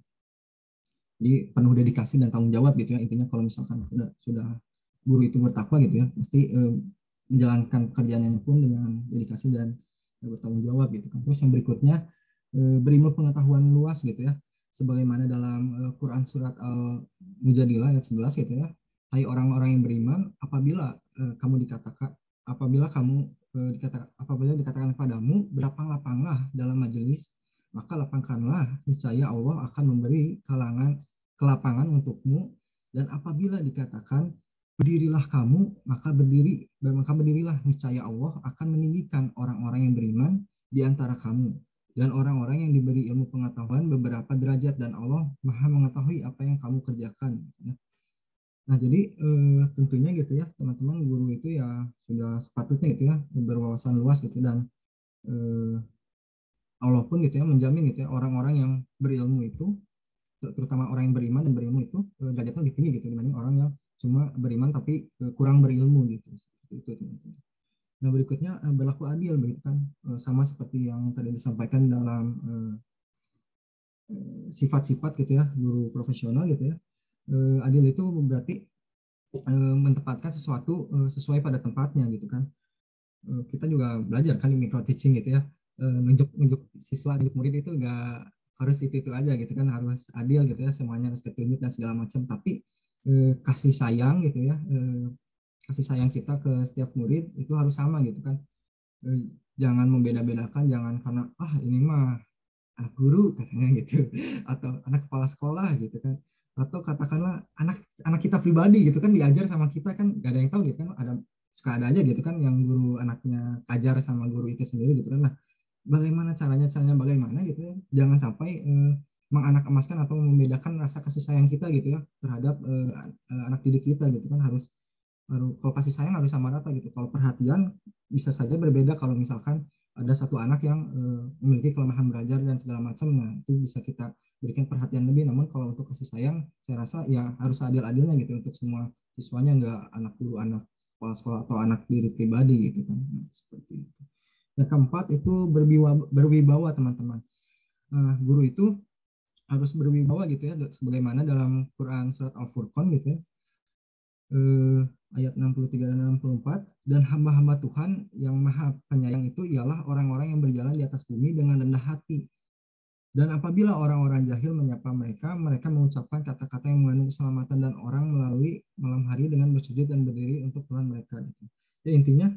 Jadi penuh dedikasi dan tanggung jawab gitu ya, intinya kalau misalkan sudah guru itu bertakwa gitu ya, pasti menjalankan pekerjaannya pun dengan dedikasi dan bertanggung jawab gitu kan. Terus yang berikutnya berilmu pengetahuan luas gitu ya, sebagaimana dalam Quran surat Al-Mujadilah ayat 11 gitu ya. Hai orang-orang yang beriman, apabila dikatakan kepadamu berlapang-lapanglah dalam majelis, maka lapangkanlah, niscaya Allah akan memberi kelapangan untukmu. Dan apabila dikatakan berdirilah kamu, maka berdirilah, niscaya Allah akan meninggikan orang-orang yang beriman di antara kamu dan orang-orang yang diberi ilmu pengetahuan beberapa derajat, dan Allah Maha mengetahui apa yang kamu kerjakan. Nah, jadi tentunya gitu ya teman-teman, guru itu ya sudah sepatutnya gitu ya berwawasan luas gitu, dan Allah pun gitu ya menjamin gitu ya orang-orang yang berilmu itu, terutama orang yang beriman dan berilmu itu derajatnya lebih tinggi gitu dibanding orang yang cuma beriman tapi kurang berilmu gitu. Itu teman-teman. Nah, berikutnya berlaku adil begitu kan, sama seperti yang tadi disampaikan dalam sifat-sifat gitu ya guru profesional gitu ya. Adil itu berarti menempatkan sesuatu sesuai pada tempatnya gitu kan. Kita juga belajar kan di micro teaching gitu ya, nunjuk siswa, nunjuk murid itu enggak harus itu aja gitu kan, harus adil gitu ya, semuanya harus ketunjuk dan segala macam, tapi kasih sayang gitu ya, kasih sayang kita ke setiap murid itu harus sama gitu kan. Jangan membeda-bedakan, jangan karena ini mah guru katanya gitu, atau anak kepala sekolah gitu kan, atau katakanlah anak kita pribadi gitu kan, diajar sama kita kan gak ada yang tahu gitu kan, suka ada aja gitu kan yang guru anaknya ajar sama guru itu sendiri gitu kan. Nah, bagaimana caranya bagaimana gitu ya, jangan sampai menganak emaskan atau membedakan rasa kasih sayang kita gitu ya terhadap anak didik kita gitu kan. Harus kalau kasih sayang harus sama rata gitu. Kalau perhatian bisa saja berbeda kalau misalkan ada satu anak yang memiliki kelemahan belajar dan segala macam, nah itu bisa kita berikan perhatian lebih. Namun kalau untuk kasih sayang, saya rasa ya harus adil-adilnya gitu untuk semua siswanya, nggak anak guru, anak kepala sekolah atau anak diri pribadi gitu kan. Nah, seperti itu. Yang keempat itu berwibawa teman-teman. Guru itu harus berwibawa gitu ya, sebagaimana dalam Quran surat Al-Furqan gitu ya, ayat 63 dan 64, dan hamba-hamba Tuhan yang maha penyayang itu ialah orang-orang yang berjalan di atas bumi dengan rendah hati. Dan apabila orang-orang jahil menyapa mereka mengucapkan kata-kata yang mengandung keselamatan dan orang melalui malam hari dengan bersujud dan berdiri untuk Tuhan mereka. Gitu. Ya, intinya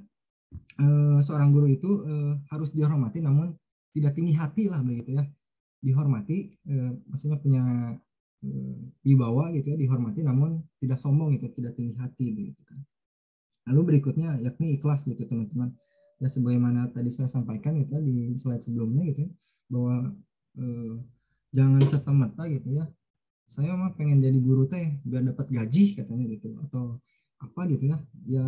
seorang guru itu harus dihormati namun tidak tinggi hati lah begitu ya. Dihormati maksudnya punya wibawa gitu ya, dihormati namun tidak sombong gitu, tidak tinggi hati begitu kan. Lalu berikutnya yakni ikhlas gitu teman-teman. ya sebagaimana tadi saya sampaikan gitu ya di slide sebelumnya gitu ya, bahwa jangan serta-merta gitu ya, saya mah pengen jadi guru teh biar dapat gaji katanya gitu, atau apa gitu ya. Ya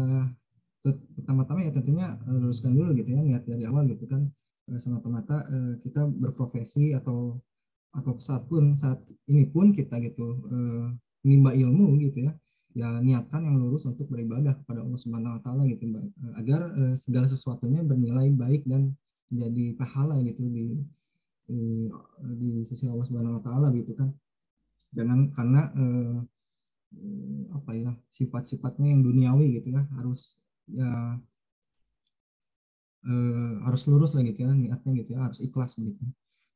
pertama-tama ya tentunya luruskan dulu gitu ya niat dari awal gitu kan, semata-mata kita berprofesi atau saat ini pun kita gitu menimba ilmu gitu ya, ya niatkan yang lurus untuk beribadah kepada Allah Subhanahu Wa Taala gitu, agar segala sesuatunya bernilai baik dan menjadi pahala gitu di sisi Allah Subhanahu Wa Taala gitu kan. Jangan karena apa ya, sifat-sifatnya yang duniawi gitu ya, harus ya harus lurus lah gitu ya niatnya gitu ya, harus ikhlas begitu.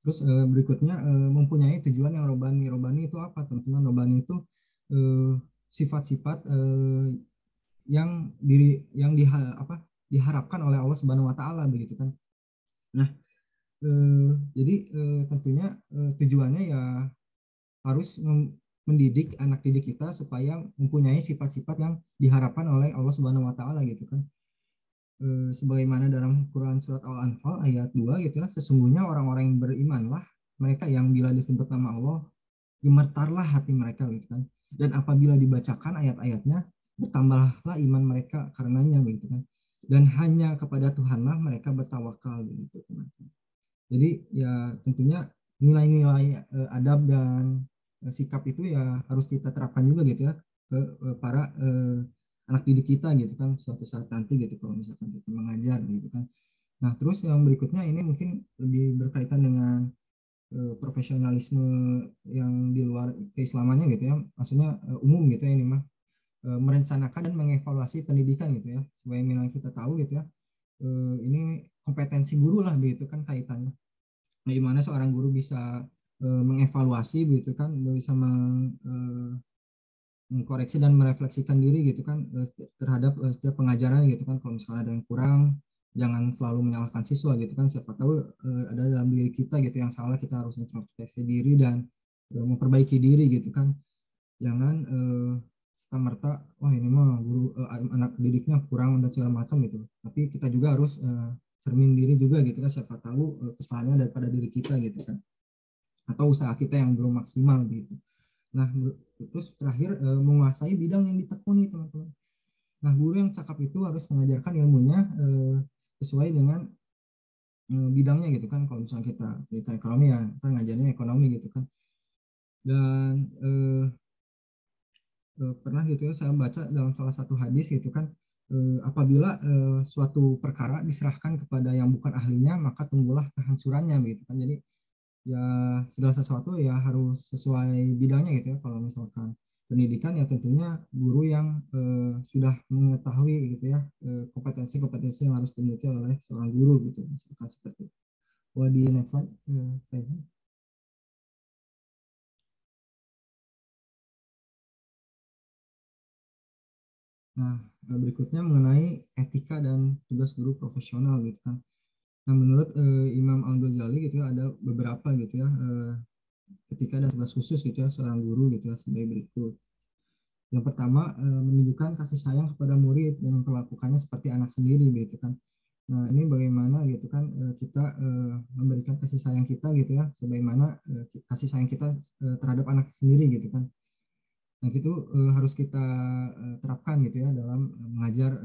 Terus berikutnya mempunyai tujuan yang robani. Robani itu apa teman-teman? Robani itu sifat-sifat yang diharapkan oleh Allah Subhanahu Wa Taala begitu kan. Nah jadi tentunya tujuannya ya harus mendidik anak didik kita supaya mempunyai sifat-sifat yang diharapkan oleh Allah Subhanahu Wa Taala gitu kan. Sebagaimana dalam Quran surat Al-Anfal ayat 2 gitu ya, sesungguhnya orang-orang yang berimanlah mereka yang bila disebut nama Allah gemetarlah hati mereka gitu kan, dan apabila dibacakan ayat-ayatnya bertambahlah iman mereka karenanya gitu kan, dan hanya kepada Tuhanlah mereka bertawakal gitu teman-teman. Jadi ya tentunya nilai-nilai adab dan sikap itu ya harus kita terapkan juga gitu ya ke para anak didik kita gitu kan suatu saat nanti gitu kalau misalkan kita mengajar gitu kan. Nah terus yang berikutnya ini mungkin lebih berkaitan dengan profesionalisme yang di luar keislamannya gitu ya, maksudnya umum gitu ya, ini mah merencanakan dan mengevaluasi pendidikan gitu ya, sebagaimana kita tahu gitu ya, ini kompetensi guru lah begitu kan kaitannya. Nah, gimana seorang guru bisa mengevaluasi begitu kan, bisa mengkoreksi dan merefleksikan diri gitu kan terhadap setiap pengajaran gitu kan. Kalau misalnya ada yang kurang, jangan selalu menyalahkan siswa gitu kan, siapa tahu ada dalam diri kita gitu yang salah, kita harus introspeksi diri dan memperbaiki diri gitu kan. Jangan merta wah ini mah guru anak didiknya kurang dan segala macam gitu, tapi kita juga harus cermin diri juga gitu kan, siapa tahu kesalahannya daripada diri kita gitu kan, atau usaha kita yang belum maksimal gitu. Nah, terus terakhir menguasai bidang yang ditekuni teman-teman. Nah, guru yang cakap itu harus mengajarkan ilmunya sesuai dengan bidangnya gitu kan. Kalau misalnya kita pendidikan ekonomi ya kita ngajarnya ekonomi gitu kan. Dan pernah gitu ya saya baca dalam salah satu hadis gitu kan, apabila suatu perkara diserahkan kepada yang bukan ahlinya maka tunggulah kehancurannya gitu kan. Jadi ya segala sesuatu ya harus sesuai bidangnya gitu ya. Kalau misalkan pendidikan ya tentunya guru yang sudah mengetahui gitu ya kompetensi-kompetensi yang harus dimiliki oleh seorang guru gitu, misalkan seperti itu. Wah, di next slide. Nah, berikutnya mengenai etika dan tugas guru profesional gitu kan. Nah, menurut Imam Al-Ghazali gitu ya, ada beberapa gitu ya etika dan tugas khusus gitu ya seorang guru gitu ya sebagai berikut. Yang pertama, menunjukkan kasih sayang kepada murid dan memperlakukannya seperti anak sendiri gitu kan. Nah, ini bagaimana gitu kan kita memberikan kasih sayang kita gitu ya, sebagaimana kasih sayang kita terhadap anak sendiri gitu kan. Nah, itu harus kita terapkan gitu ya dalam mengajar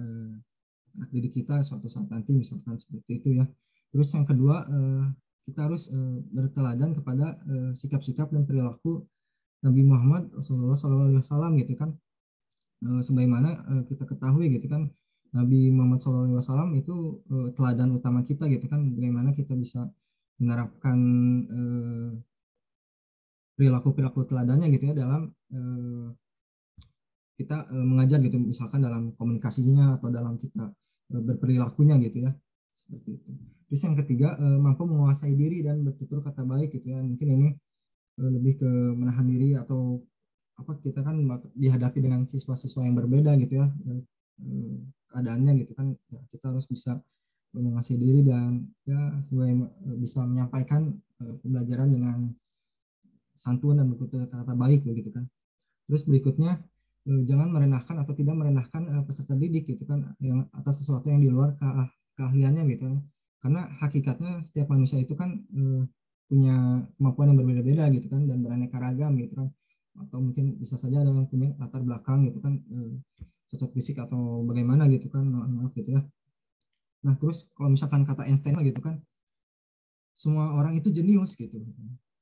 anak didik kita suatu saat nanti misalkan seperti itu ya. Terus yang kedua, kita harus berteladan kepada sikap-sikap dan perilaku Nabi Muhammad SAW gitu kan. Sebagaimana kita ketahui gitu kan, Nabi Muhammad SAW itu teladan utama kita gitu kan, bagaimana kita bisa menerapkan perilaku teladannya gitu ya dalam kita mengajar gitu, misalkan dalam komunikasinya atau dalam kita berperilakunya gitu ya, seperti itu. Terus yang ketiga, mampu menguasai diri dan bertutur kata baik gitu ya. Mungkin ini lebih ke menahan diri atau apa, kita kan dihadapi dengan siswa-siswa yang berbeda gitu ya keadaannya gitu kan ya, kita harus bisa menguasai diri dan ya bisa menyampaikan pembelajaran dengan santun dan bertutur kata baik begitu kan. Terus berikutnya, jangan merendahkan atau tidak merendahkan peserta didik gitu kan, yang atas sesuatu yang di luar keahliannya gitu. Karena hakikatnya setiap manusia itu kan punya kemampuan yang berbeda-beda gitu kan, dan beraneka ragam gitu kan. Atau mungkin bisa saja ada yang punya latar belakang gitu kan, cacat fisik atau bagaimana gitu kan, maaf gitu ya. Nah terus kalau misalkan kata Einstein gitu kan, semua orang itu jenius gitu.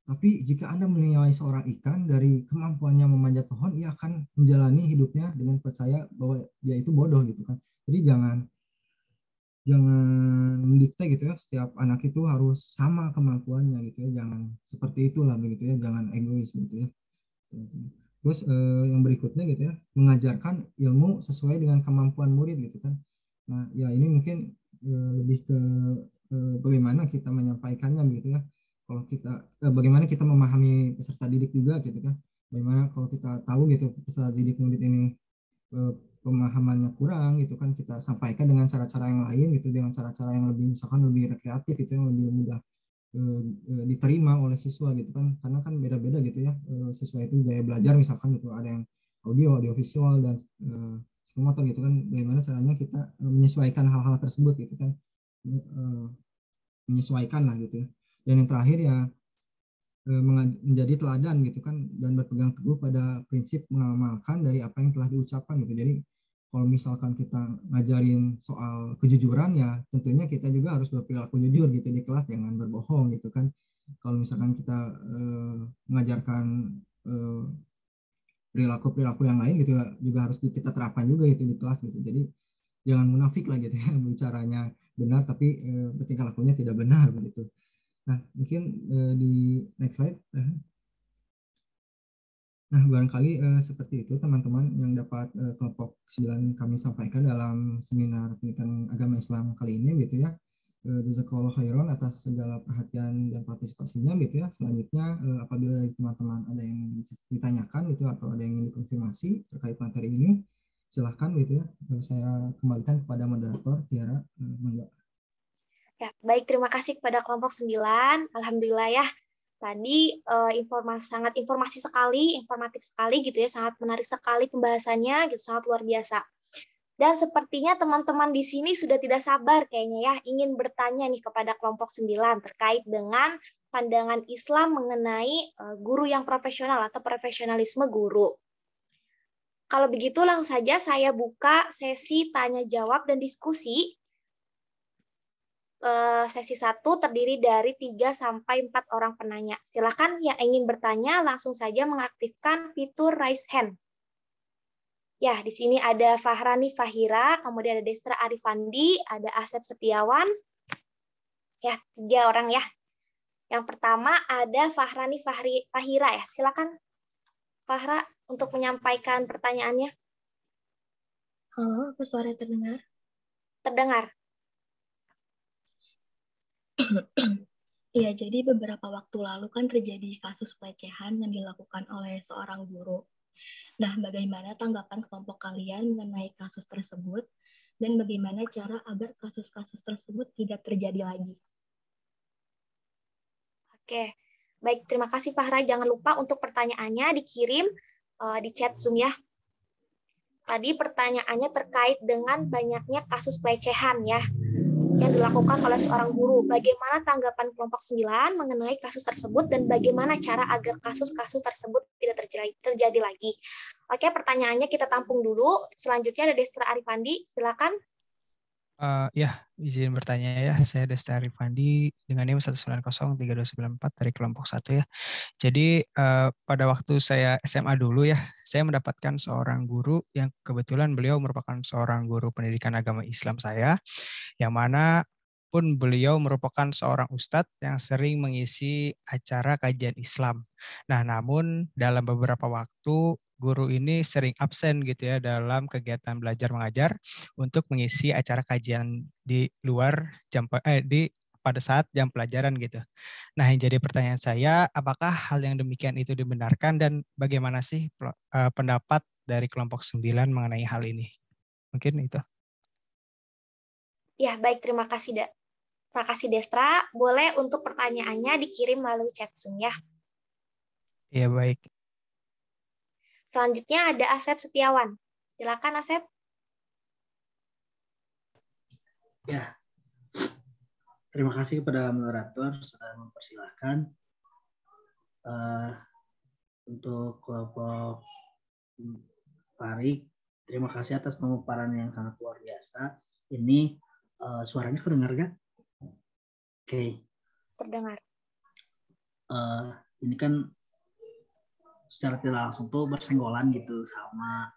Tapi jika Anda menilai seorang ikan dari kemampuannya memanjat pohon, ia akan menjalani hidupnya dengan percaya bahwa dia itu bodoh gitu kan. Jadi jangan mendikte gitu ya, setiap anak itu harus sama kemampuannya gitu ya. Jangan seperti itulah begitu ya, jangan egois gitu ya. Terus yang berikutnya gitu ya, mengajarkan ilmu sesuai dengan kemampuan murid gitu kan. Nah ya ini mungkin lebih ke bagaimana kita menyampaikannya begitu ya. Kalau kita bagaimana kita memahami peserta didik juga gitu kan. Bagaimana kalau kita tahu gitu peserta didik murid ini pemahamannya kurang gitu kan, kita sampaikan dengan cara-cara yang lain gitu, dengan cara-cara yang lebih misalkan lebih rekreatif gitu, yang lebih mudah diterima oleh siswa gitu kan, karena kan beda-beda gitu ya, siswa itu gaya belajar misalkan gitu, ada yang audio visual dan motor gitu kan, bagaimana caranya kita menyesuaikan hal-hal tersebut gitu kan, menyesuaikan lah gitu ya. Dan yang terakhir ya menjadi teladan gitu kan, dan berpegang teguh pada prinsip mengamalkan dari apa yang telah diucapkan gitu. Jadi kalau misalkan kita ngajarin soal kejujuran ya tentunya kita juga harus berperilaku jujur gitu di kelas, jangan berbohong gitu kan. Kalau misalkan kita mengajarkan perilaku yang lain gitu juga harus kita terapkan juga itu di kelas gitu. Jadi jangan munafik lah gitu ya, bicaranya benar tapi bertingkah lakunya tidak benar begitu. Nah, mungkin di next slide. Nah, barangkali seperti itu teman-teman yang dapat kelompok 9 kami sampaikan dalam seminar pendidikan agama Islam kali ini gitu ya. Jazakallahu khairan atas segala perhatian dan partisipasinya gitu ya. Selanjutnya apabila dari teman-teman ada yang ditanyakan gitu atau ada yang ingin dikonfirmasi terkait materi ini, silahkan gitu ya. Saya kembalikan kepada moderator Tiara. Ya, baik, terima kasih kepada kelompok 9. Alhamdulillah ya. Tadi sangat informatif sekali gitu ya, sangat menarik sekali pembahasannya gitu, sangat luar biasa. Dan sepertinya teman-teman di sini sudah tidak sabar kayaknya ya, ingin bertanya nih kepada kelompok 9 terkait dengan pandangan Islam mengenai guru yang profesional atau profesionalisme guru. Kalau begitu langsung saja saya buka sesi tanya jawab dan diskusi. Sesi 1 terdiri dari 3-4 orang penanya. Silakan yang ingin bertanya langsung saja mengaktifkan fitur raise hand. Ya, di sini ada Fahrani Fahira, kemudian ada Destra Arifandi, ada Asep Setiawan. Ya, 3 orang ya. Yang pertama ada Fahrani Fahira ya. Silakan Fahra untuk menyampaikan pertanyaannya. Halo, apa suara terdengar? Terdengar. Iya, jadi beberapa waktu lalu kan terjadi kasus pelecehan yang dilakukan oleh seorang guru. Nah, bagaimana tanggapan kelompok kalian mengenai kasus tersebut, dan bagaimana cara agar kasus-kasus tersebut tidak terjadi lagi? Oke, baik, terima kasih Fahra. Jangan lupa untuk pertanyaannya dikirim di chat Zoom ya. Tadi pertanyaannya terkait dengan banyaknya kasus pelecehan ya, yang dilakukan oleh seorang guru. Bagaimana tanggapan kelompok 9 mengenai kasus tersebut dan bagaimana cara agar kasus-kasus tersebut tidak terjadi lagi. Oke, pertanyaannya kita tampung dulu. Selanjutnya ada Destra Arifandi, silakan. Ya, izin bertanya ya. Saya Destra Arifandi dengan NIM 1903294 dari kelompok 1 ya. Jadi pada waktu saya SMA dulu ya, saya mendapatkan seorang guru yang kebetulan beliau merupakan seorang guru pendidikan agama Islam saya, yang mana pun beliau merupakan seorang ustadz yang sering mengisi acara kajian Islam. Nah, namun dalam beberapa waktu guru ini sering absen gitu ya dalam kegiatan belajar mengajar untuk mengisi acara kajian di luar pada saat jam pelajaran gitu. Nah, yang jadi pertanyaan saya, apakah hal yang demikian itu dibenarkan dan bagaimana sih pendapat dari kelompok 9 mengenai hal ini? Mungkin itu. Ya, baik, terima kasih Destra. Boleh untuk pertanyaannya dikirim melalui chat Zoom ya. Iya, baik. Selanjutnya ada Asep Setiawan. Silakan Asep. Ya, terima kasih kepada moderator sudah mempersilahkan untuk kelompok Farik. Terima kasih atas pemaparan yang sangat luar biasa. Ini suaranya kedengar kan? Oke. Terdengar. Ini kan secara tidak langsung tuh bersenggolan gitu sama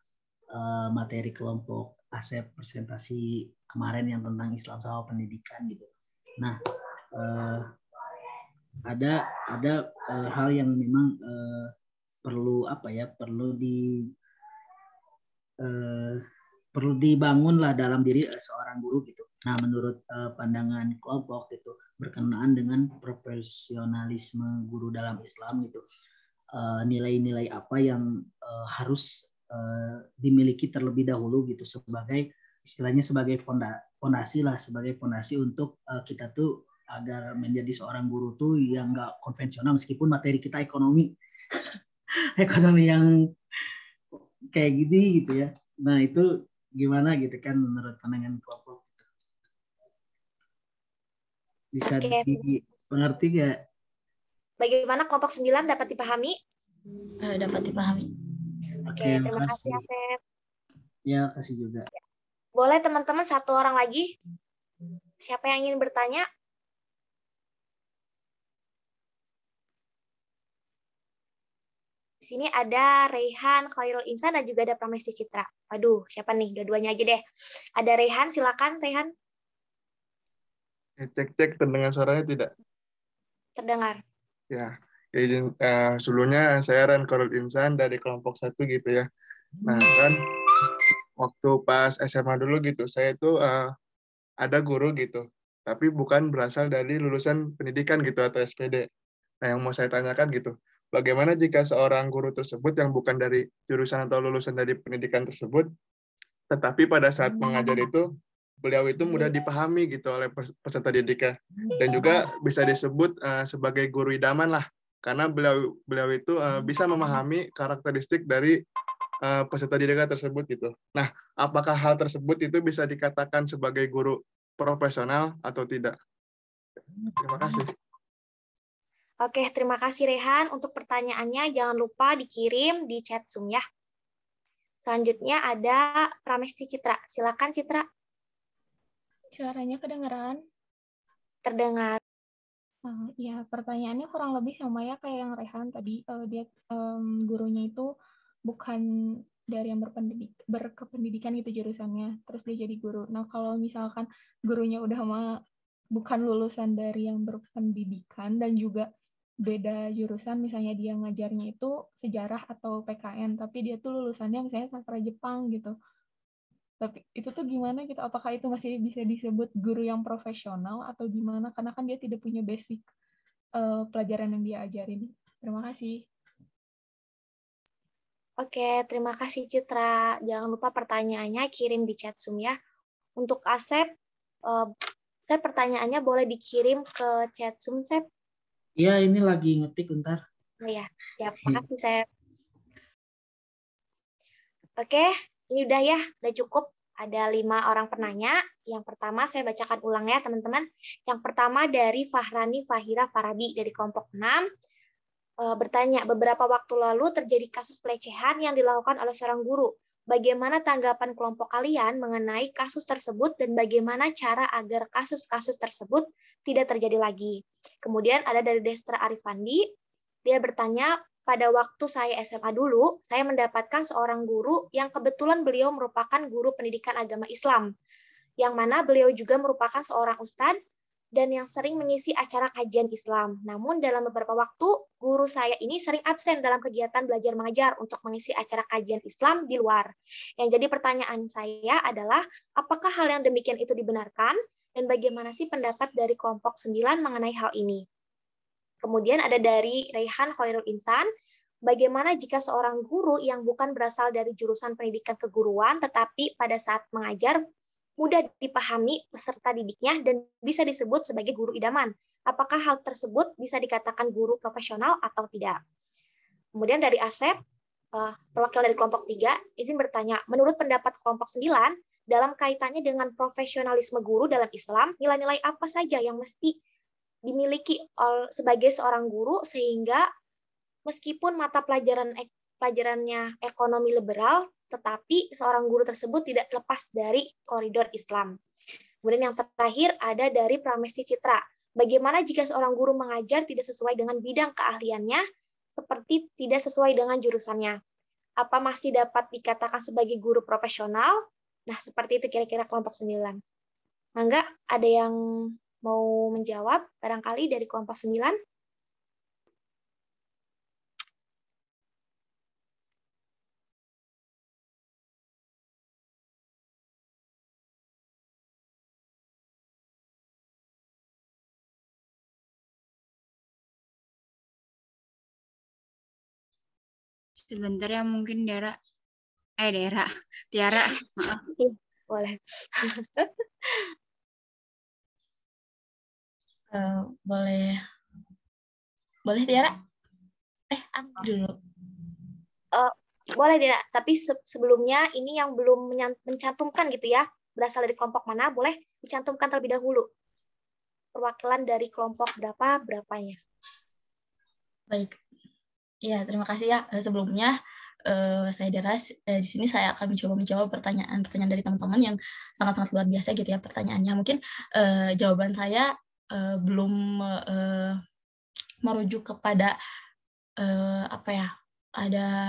materi kelompok ASEP presentasi kemarin yang tentang Islam sama pendidikan gitu. Nah, ada hal yang memang perlu dibangun lah dalam diri seorang guru gitu. Nah, menurut pandangan kelompok itu berkenaan dengan profesionalisme guru dalam Islam gitu, nilai-nilai apa yang harus dimiliki terlebih dahulu gitu sebagai istilahnya sebagai fondasi untuk kita tuh agar menjadi seorang guru tuh yang nggak konvensional meskipun materi kita ekonomi yang kayak gitu ya. Nah, itu gimana gitu kan menurut pandangan kelompok? Bisa dimengerti nggak? Bagaimana kelompok 9 dapat dipahami? Dapat dipahami. Oke, terima kasih Asep. Ya, kasih juga. Boleh teman-teman satu orang lagi? Siapa yang ingin bertanya? Di sini ada Rehan, Khairul Insan, dan juga ada Pramesti Citra. Waduh, siapa nih? Dua-duanya aja deh. Ada Rehan, silakan Rehan. Cek, terdengar suaranya tidak? Terdengar. Ya, izin sebelumnya saya Rehan Khairul Insan dari kelompok 1 gitu ya. Nah, kan waktu pas SMA dulu gitu, saya itu ada guru gitu, tapi bukan berasal dari lulusan pendidikan gitu atau SPD. Nah, yang mau saya tanyakan gitu, bagaimana jika seorang guru tersebut yang bukan dari jurusan atau lulusan dari pendidikan tersebut, tetapi pada saat mengajar itu, beliau itu mudah dipahami gitu oleh peserta didiknya, dan juga bisa disebut sebagai guru idaman lah, karena beliau itu bisa memahami karakteristik dari peserta didik tersebut gitu. Nah, apakah hal tersebut itu bisa dikatakan sebagai guru profesional atau tidak? Terima kasih. Oke, terima kasih Rehan. Untuk pertanyaannya jangan lupa dikirim di chat Zoom ya. Selanjutnya ada Pramesti Citra. Silakan Citra. Suaranya kedengeran? Terdengar. Ya, pertanyaannya kurang lebih sama ya kayak yang Rehan tadi. Dia gurunya itu bukan dari yang berkependidikan gitu jurusannya, terus dia jadi guru. Nah, kalau misalkan gurunya udah bukan lulusan dari yang berpendidikan dan juga beda jurusan, misalnya dia ngajarnya itu sejarah atau PKN, tapi dia tuh lulusannya misalnya sastra Jepang gitu. Tapi itu tuh gimana gitu? Apakah itu masih bisa disebut guru yang profesional atau gimana? Karena kan dia tidak punya basic pelajaran yang dia ajarin. Terima kasih. Oke, terima kasih Citra. Jangan lupa pertanyaannya kirim di chat Zoom ya. Untuk Asep, saya pertanyaannya boleh dikirim ke chat Zoom, Sep? Iya, ini lagi ngetik bentar. Oh ya, siap. Makasih, Sep. Oke, ini udah ya, udah cukup. Ada 5 orang penanya. Yang pertama saya bacakan ulang ya, teman-teman. Yang pertama dari Fahrani Fahira Farabi dari kelompok 6. Bertanya, beberapa waktu lalu terjadi kasus pelecehan yang dilakukan oleh seorang guru. Bagaimana tanggapan kelompok kalian mengenai kasus tersebut dan bagaimana cara agar kasus-kasus tersebut tidak terjadi lagi? Kemudian ada dari Destra Arifandi, dia bertanya, pada waktu saya SMA dulu, saya mendapatkan seorang guru yang kebetulan beliau merupakan guru pendidikan agama Islam, yang mana beliau juga merupakan seorang ustadz dan yang sering mengisi acara kajian Islam. Namun dalam beberapa waktu, guru saya ini sering absen dalam kegiatan belajar mengajar untuk mengisi acara kajian Islam di luar. Yang jadi pertanyaan saya adalah, apakah hal yang demikian itu dibenarkan? Dan bagaimana sih pendapat dari kelompok 9 mengenai hal ini? Kemudian ada dari Rehan Khairul Insan, bagaimana jika seorang guru yang bukan berasal dari jurusan pendidikan keguruan, tetapi pada saat mengajar mudah dipahami peserta didiknya dan bisa disebut sebagai guru idaman. Apakah hal tersebut bisa dikatakan guru profesional atau tidak? Kemudian dari Asep, perwakilan dari kelompok 3, izin bertanya, menurut pendapat kelompok 9, dalam kaitannya dengan profesionalisme guru dalam Islam, nilai-nilai apa saja yang mesti dimiliki sebagai seorang guru sehingga meskipun mata pelajarannya ekonomi liberal, tetapi seorang guru tersebut tidak lepas dari koridor Islam. Kemudian yang terakhir ada dari Pramesti Citra. Bagaimana jika seorang guru mengajar tidak sesuai dengan bidang keahliannya, seperti tidak sesuai dengan jurusannya? Apa masih dapat dikatakan sebagai guru profesional? Nah, seperti itu kira-kira kelompok 9. Mangga, ada yang mau menjawab barangkali dari kelompok 9? Sebentar ya, mungkin Tiara. Maaf. Boleh. Boleh Tiara? Aku dulu. Boleh Tiara, tapi sebelumnya ini yang belum mencantumkan gitu ya, berasal dari kelompok mana, boleh dicantumkan terlebih dahulu. Perwakilan dari kelompok berapanya. Baik. Ya, terima kasih ya. Sebelumnya saya Deras, di sini saya akan menjawab pertanyaan dari teman-teman yang sangat-sangat luar biasa gitu ya pertanyaannya. Mungkin jawaban saya belum merujuk kepada ada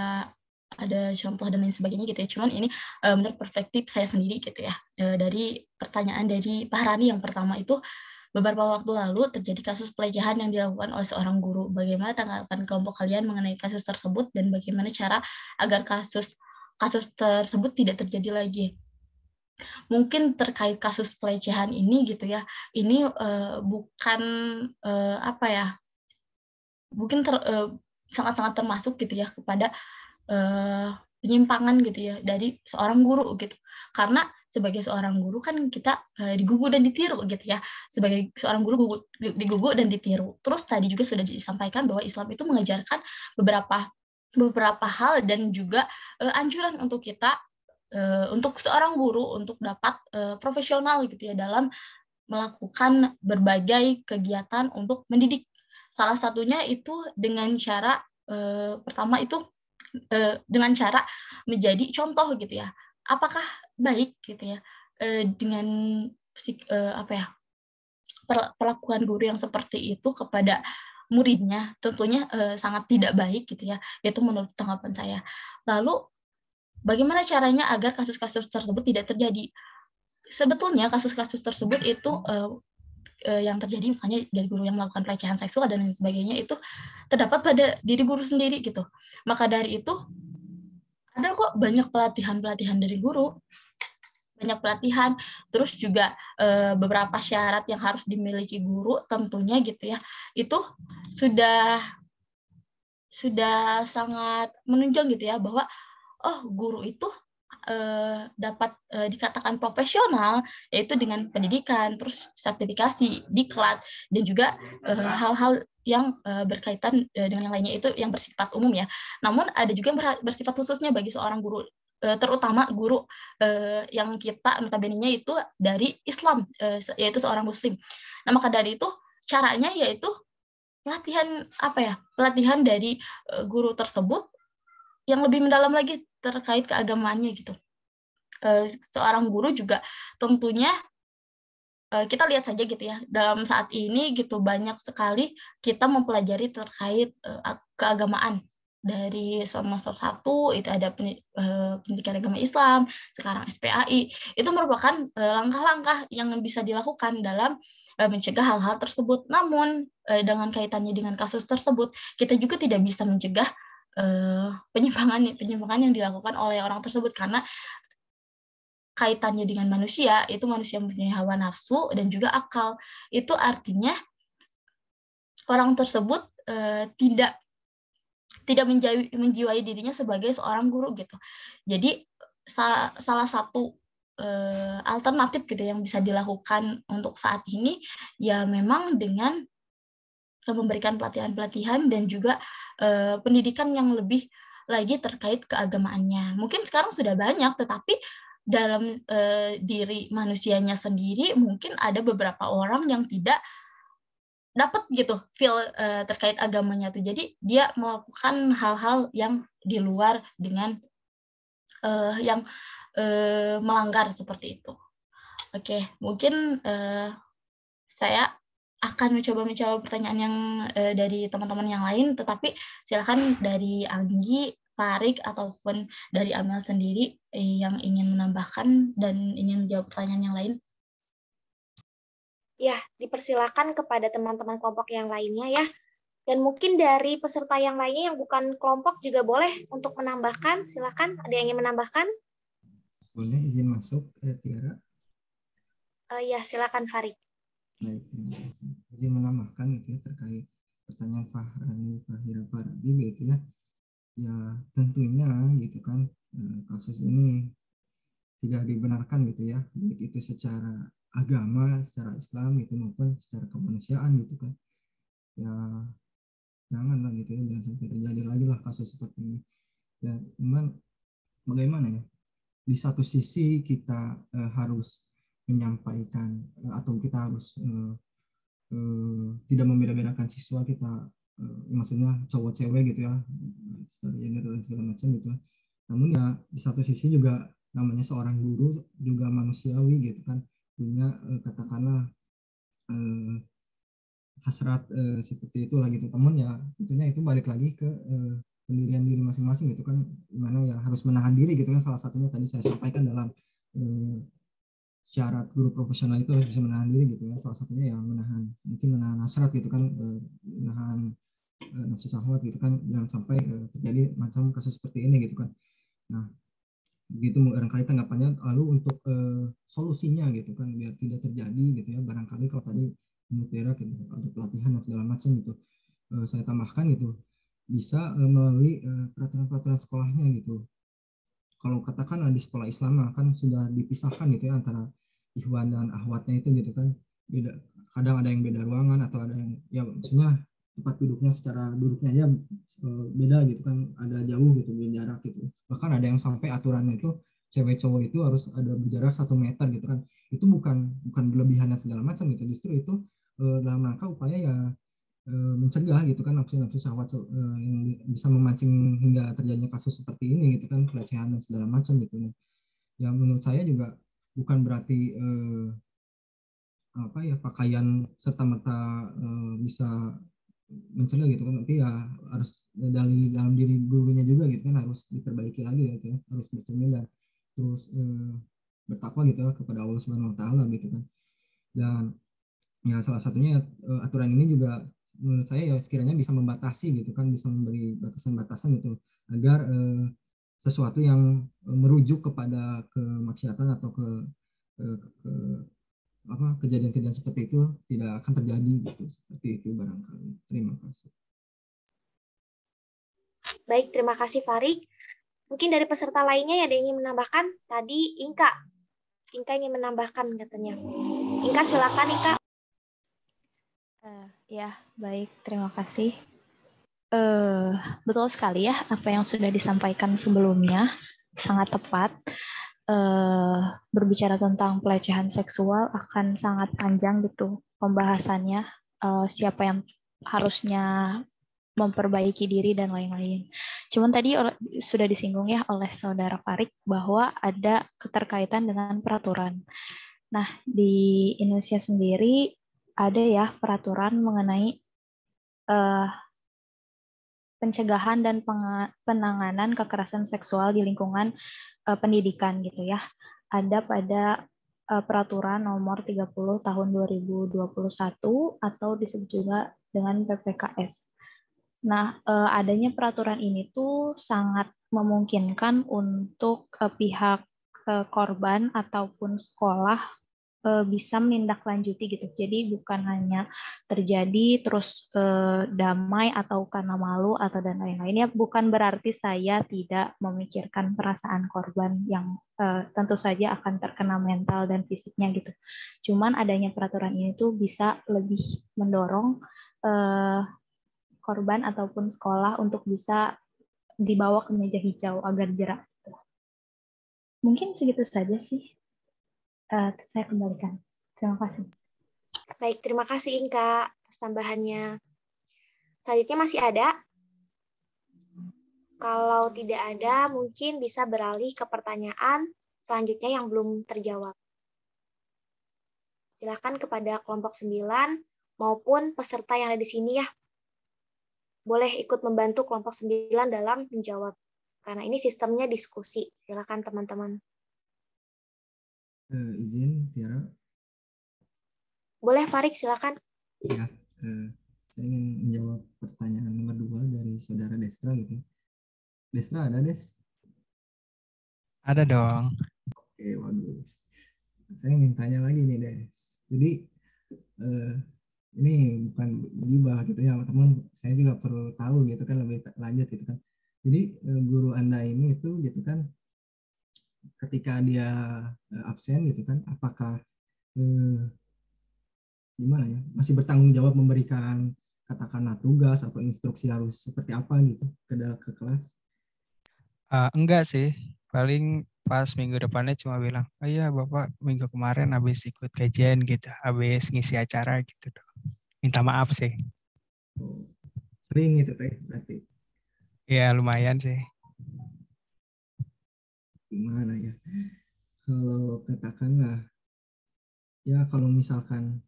contoh dan lain sebagainya gitu ya. Cuman ini menurut perspektif saya sendiri gitu ya. Dari pertanyaan dari Pak Harani yang pertama itu, beberapa waktu lalu terjadi kasus pelecehan yang dilakukan oleh seorang guru. Bagaimana tanggapan kelompok kalian mengenai kasus tersebut dan bagaimana cara agar kasus tersebut tidak terjadi lagi? Mungkin terkait kasus pelecehan ini gitu ya, ini bukan mungkin sangat-sangat termasuk gitu ya kepada penyimpangan gitu ya dari seorang guru gitu. Karena sebagai seorang guru kan kita digugu dan ditiru gitu ya. Sebagai seorang guru digugu dan ditiru. Terus tadi juga sudah disampaikan bahwa Islam itu mengajarkan beberapa hal dan juga anjuran untuk kita untuk seorang guru untuk dapat profesional gitu ya dalam melakukan berbagai kegiatan untuk mendidik. Salah satunya itu dengan cara pertama itu dengan cara menjadi contoh gitu ya. Apakah baik gitu ya dengan perlakuan guru yang seperti itu kepada muridnya? Tentunya sangat tidak baik gitu ya. Itu menurut tanggapan saya. Lalu bagaimana caranya agar kasus-kasus tersebut tidak terjadi? Sebetulnya kasus-kasus tersebut itu yang terjadi misalnya dari guru yang melakukan pelecehan seksual dan lain sebagainya itu terdapat pada diri guru sendiri gitu. Maka dari itu ada kok banyak pelatihan dari guru, banyak pelatihan, terus juga beberapa syarat yang harus dimiliki guru tentunya gitu ya. Itu sudah sangat menunjang gitu ya bahwa guru itu dapat dikatakan profesional yaitu dengan pendidikan, terus sertifikasi, diklat, dan juga hal-hal yang berkaitan dengan yang lainnya itu yang bersifat umum ya. Namun ada juga yang bersifat khususnya bagi seorang guru, terutama guru yang kita notabene-nya itu dari Islam, yaitu seorang Muslim. Nah maka dari itu caranya yaitu pelatihan dari guru tersebut yang lebih mendalam lagi terkait keagamaannya gitu. Seorang guru juga tentunya kita lihat saja gitu ya, dalam saat ini gitu banyak sekali kita mempelajari terkait keagamaan. Dari semester 1 itu ada pendidikan agama Islam, sekarang SPAI. Itu merupakan langkah-langkah yang bisa dilakukan dalam mencegah hal-hal tersebut. Namun dengan kaitannya dengan kasus tersebut, kita juga tidak bisa mencegah penyimpangan yang dilakukan oleh orang tersebut karena kaitannya dengan manusia, itu manusia mempunyai hawa nafsu dan juga akal. Itu artinya orang tersebut tidak menjiwai dirinya sebagai seorang guru gitu. Jadi salah satu alternatif gitu yang bisa dilakukan untuk saat ini ya memang dengan memberikan pelatihan-pelatihan dan juga pendidikan yang lebih lagi terkait keagamaannya. Mungkin sekarang sudah banyak, tetapi dalam diri manusianya sendiri mungkin ada beberapa orang yang tidak dapat gitu feel terkait agamanya tuh. Jadi dia melakukan hal-hal yang di luar dengan yang melanggar seperti itu. Oke, mungkin saya akan mencoba pertanyaan yang dari teman-teman yang lain, tetapi silakan dari Anggi, Farik, ataupun dari Amel sendiri yang ingin menambahkan dan ingin menjawab pertanyaan yang lain. Ya, dipersilakan kepada teman-teman kelompok yang lainnya ya. Dan mungkin dari peserta yang lainnya yang bukan kelompok juga boleh untuk menambahkan. Silakan, ada yang ingin menambahkan? Boleh izin masuk, Tiara? Ya, silakan Farik. Baik, terima kasih. Izin menambahkan itu ya, terkait pertanyaan Fahrani, Fahira, Fardi gitu ya. Ya tentunya gitu kan kasus ini tidak dibenarkan gitu ya, baik itu secara agama, secara Islam gitu maupun secara kemanusiaan gitu kan. Ya janganlah gitu ya, jangan sampai terjadi lagi lah kasus seperti ini. Ya cuman bagaimana ya? Di satu sisi kita harus menyampaikan atau kita harus tidak membeda-bedakan siswa kita, maksudnya cowok cewek gitu ya, gender dan segala macam gitu. Namun ya di satu sisi juga namanya seorang guru juga manusiawi gitu kan, punya katakanlah hasrat seperti itulah gitu. Namun ya tentunya itu balik lagi ke pendirian diri masing-masing gitu kan, dimana ya harus menahan diri gitu kan. Salah satunya tadi saya sampaikan dalam syarat guru profesional itu harus bisa menahan diri gitu ya. Salah satunya ya mungkin menahan hasrat gitu kan, menahan nafsu syahwat gitu kan, jangan sampai terjadi macam kasus seperti ini gitu kan. Nah begitu barangkali tanggapannya. Lalu untuk solusinya gitu kan biar tidak terjadi gitu ya, barangkali kalau tadi menurut Dera gitu, ada pelatihan dan segala macam gitu, saya tambahkan gitu, bisa melalui peraturan-peraturan sekolahnya gitu. Kalau katakan di sekolah Islam kan sudah dipisahkan gitu ya antara ikhwan dan akhwatnya itu gitu kan, beda, kadang ada yang beda ruangan atau ada yang ya maksudnya tempat duduknya secara duduknya aja beda gitu kan, ada jauh gitu jarak gitu. Bahkan ada yang sampai aturannya itu cewek cowok itu harus ada berjarak 1 meter gitu kan. Itu bukan berlebihan dan segala macam gitu, justru itu dalam rangka upaya ya mencegah gitu kan nafsu-nafsu syahwat yang bisa memancing hingga terjadinya kasus seperti ini gitu kan, pelecehan dan segala macam gitu. Ya menurut saya juga bukan berarti apa ya pakaian serta merta bisa mencegah gitu kan, tapi ya harus dari dalam diri gurunya juga gitu kan, harus diperbaiki lagi gitu ya, harus bercermin dan terus bertakwa gitu ya kepada Allah Subhanahu Wa Taala gitu kan. Dan ya salah satunya aturan ini juga menurut saya ya sekiranya bisa membatasi gitu kan, bisa memberi batasan-batasan gitu agar sesuatu yang merujuk kepada kemaksiatan atau ke kejadian-kejadian seperti itu tidak akan terjadi gitu, seperti itu barangkali. Terima kasih. Baik, terima kasih Farik. Mungkin dari peserta lainnya ada yang ingin menambahkan? Tadi Inka ingin menambahkan katanya. Inka silakan Inka. Ya, baik. Terima kasih. Betul sekali ya, apa yang sudah disampaikan sebelumnya sangat tepat. Berbicara tentang pelecehan seksual akan sangat panjang gitu pembahasannya. Siapa yang harusnya memperbaiki diri dan lain-lain. Cuman tadi sudah disinggung ya oleh saudara Farik bahwa ada keterkaitan dengan peraturan. Nah, di Indonesia sendiri ada ya peraturan mengenai pencegahan dan penanganan kekerasan seksual di lingkungan pendidikan gitu ya. Ada pada peraturan nomor 30 tahun 2021 atau disebut juga dengan PPKS. Nah, adanya peraturan ini tuh sangat memungkinkan untuk pihak korban ataupun sekolah bisa menindaklanjuti gitu. Jadi bukan hanya terjadi terus damai atau karena malu atau dan lain-lain ya. Bukan berarti saya tidak memikirkan perasaan korban yang tentu saja akan terkena mental dan fisiknya gitu. Cuman adanya peraturan ini tuh bisa lebih mendorong korban ataupun sekolah untuk bisa dibawa ke meja hijau agar jerak. Mungkin segitu saja sih. Saya kembalikan. Terima kasih. Baik, terima kasih Inka atas tambahannya. Selanjutnya masih ada? Kalau tidak ada, mungkin bisa beralih ke pertanyaan selanjutnya yang belum terjawab. Silakan kepada kelompok 9 maupun peserta yang ada di sini ya. Boleh ikut membantu kelompok 9 dalam menjawab. Karena ini sistemnya diskusi. Silakan teman-teman. Izin, Tiara. Boleh, Farik, silakan. Ya, saya ingin menjawab pertanyaan nomor 2 dari saudara Destra gitu. Destra ada, Des? Ada dong. Oke, bagus. Saya ingin tanya lagi nih, Des. Jadi, ini bukan gibah gitu ya, teman. Saya juga perlu tahu gitu kan, lebih lanjut gitu kan. Jadi, guru Anda ini itu gitu kan, ketika dia absen gitu kan, apakah gimana ya, masih bertanggung jawab memberikan katakanlah tugas atau instruksi harus seperti apa gitu ke kelas? Enggak sih, paling pas minggu depannya cuma bilang, oh iya Bapak minggu kemarin habis ikut kajian gitu, habis ngisi acara gitu dong. Minta maaf sih. Oh, sering itu teh berarti? Ya lumayan sih. Gimana ya, kalau katakanlah ya, kalau misalkan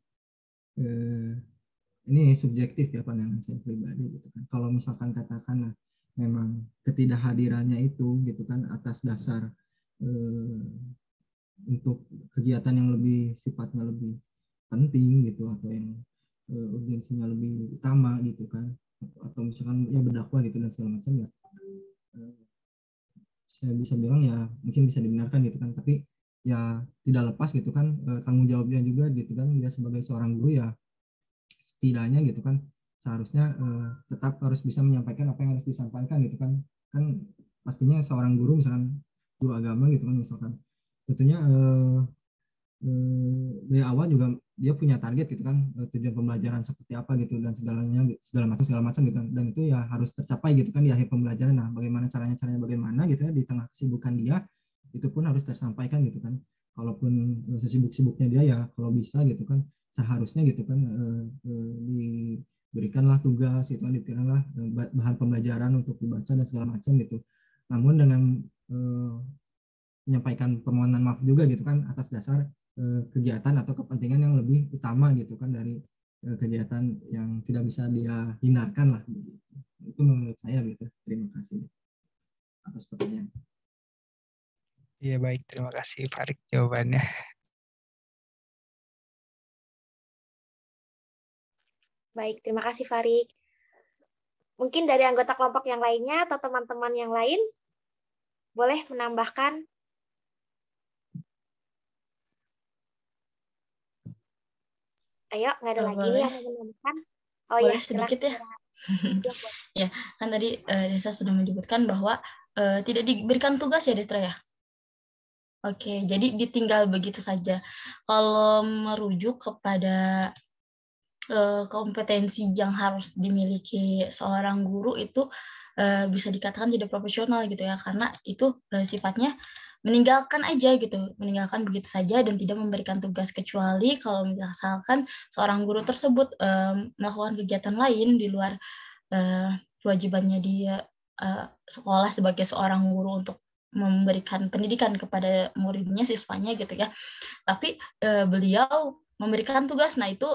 ini subjektif ya pandangan saya pribadi gitu kan. Kalau misalkan katakanlah memang ketidakhadirannya itu gitu kan atas dasar untuk kegiatan yang lebih sifatnya lebih penting gitu, atau yang urgensinya lebih utama gitu kan, atau misalkan ya berdakwah gitu dan segala macam ya, saya bisa bilang ya mungkin bisa dibenarkan gitu kan. Tapi ya tidak lepas gitu kan tanggung jawabnya juga gitu kan, dia sebagai seorang guru ya setidaknya gitu kan seharusnya tetap harus bisa menyampaikan apa yang harus disampaikan gitu kan. Kan pastinya seorang guru, misalkan guru agama gitu kan misalkan, tentunya dari awal juga dia punya target gitu kan, tujuan pembelajaran seperti apa gitu dan segala macam gitu, dan itu ya harus tercapai gitu kan di akhir pembelajaran. Nah, bagaimana caranya bagaimana gitu ya, di tengah kesibukan dia itu pun harus tersampaikan gitu kan. Kalaupun sesibuk-sibuknya dia ya kalau bisa gitu kan seharusnya gitu kan diberikanlah tugas gitu kan, diberikanlah bahan pembelajaran untuk dibaca dan segala macam gitu. Namun dengan menyampaikan permohonan maaf juga gitu kan atas dasar kegiatan atau kepentingan yang lebih utama gitu kan dari kegiatan yang tidak bisa dia hindarkan lah gitu. Itu menurut saya gitu. Terima kasih atas pertanyaan. Iya baik, terima kasih Farik jawabannya. Baik, terima kasih Farik. Mungkin dari anggota kelompok yang lainnya atau teman-teman yang lain boleh menambahkan. Ayo, nggak ada lagi nih yang mau menambahkan. Oh boleh ya, sedikit ya. Silakan. Ya, kan tadi Desa sudah menyebutkan bahwa tidak diberikan tugas ya, Destra ya. Oke, jadi ditinggal begitu saja. Kalau merujuk kepada kompetensi yang harus dimiliki seorang guru itu bisa dikatakan tidak profesional gitu ya, karena itu sifatnya meninggalkan aja gitu, meninggalkan begitu saja dan tidak memberikan tugas, kecuali kalau misalkan seorang guru tersebut melakukan kegiatan lain di luar kewajibannya dia sekolah sebagai seorang guru untuk memberikan pendidikan kepada muridnya, siswanya gitu ya. Tapi beliau memberikan tugas, nah itu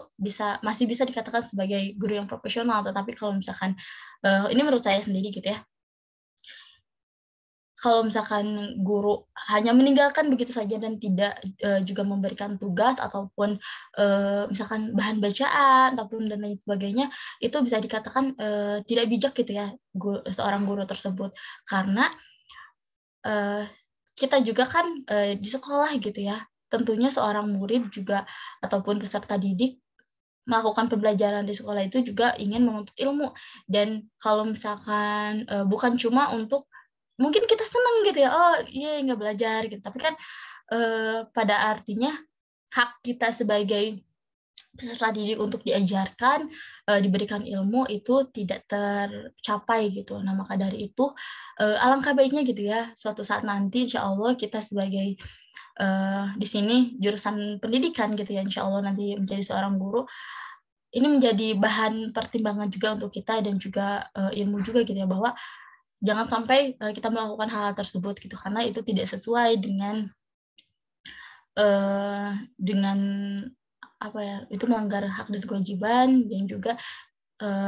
masih bisa dikatakan sebagai guru yang profesional. Tetapi kalau misalkan ini menurut saya sendiri gitu ya, kalau misalkan guru hanya meninggalkan begitu saja dan tidak juga memberikan tugas ataupun misalkan bahan bacaan ataupun dan lain sebagainya, itu bisa dikatakan tidak bijak gitu ya seorang guru tersebut, karena kita juga kan di sekolah gitu ya, tentunya seorang murid juga ataupun peserta didik melakukan pembelajaran di sekolah itu juga ingin menuntut ilmu. Dan kalau misalkan bukan cuma untuk mungkin kita senang gitu ya, oh iya nggak belajar gitu, tapi kan pada artinya hak kita sebagai peserta didik untuk diajarkan, diberikan ilmu itu tidak tercapai gitu. Nah, maka dari itu alangkah baiknya gitu ya, suatu saat nanti insya Allah kita sebagai di sini jurusan pendidikan gitu ya, insya Allah nanti menjadi seorang guru, ini menjadi bahan pertimbangan juga untuk kita dan juga ilmu juga gitu ya, bahwa jangan sampai kita melakukan hal tersebut gitu, karena itu tidak sesuai dengan apa ya, itu melanggar hak dan kewajiban, dan juga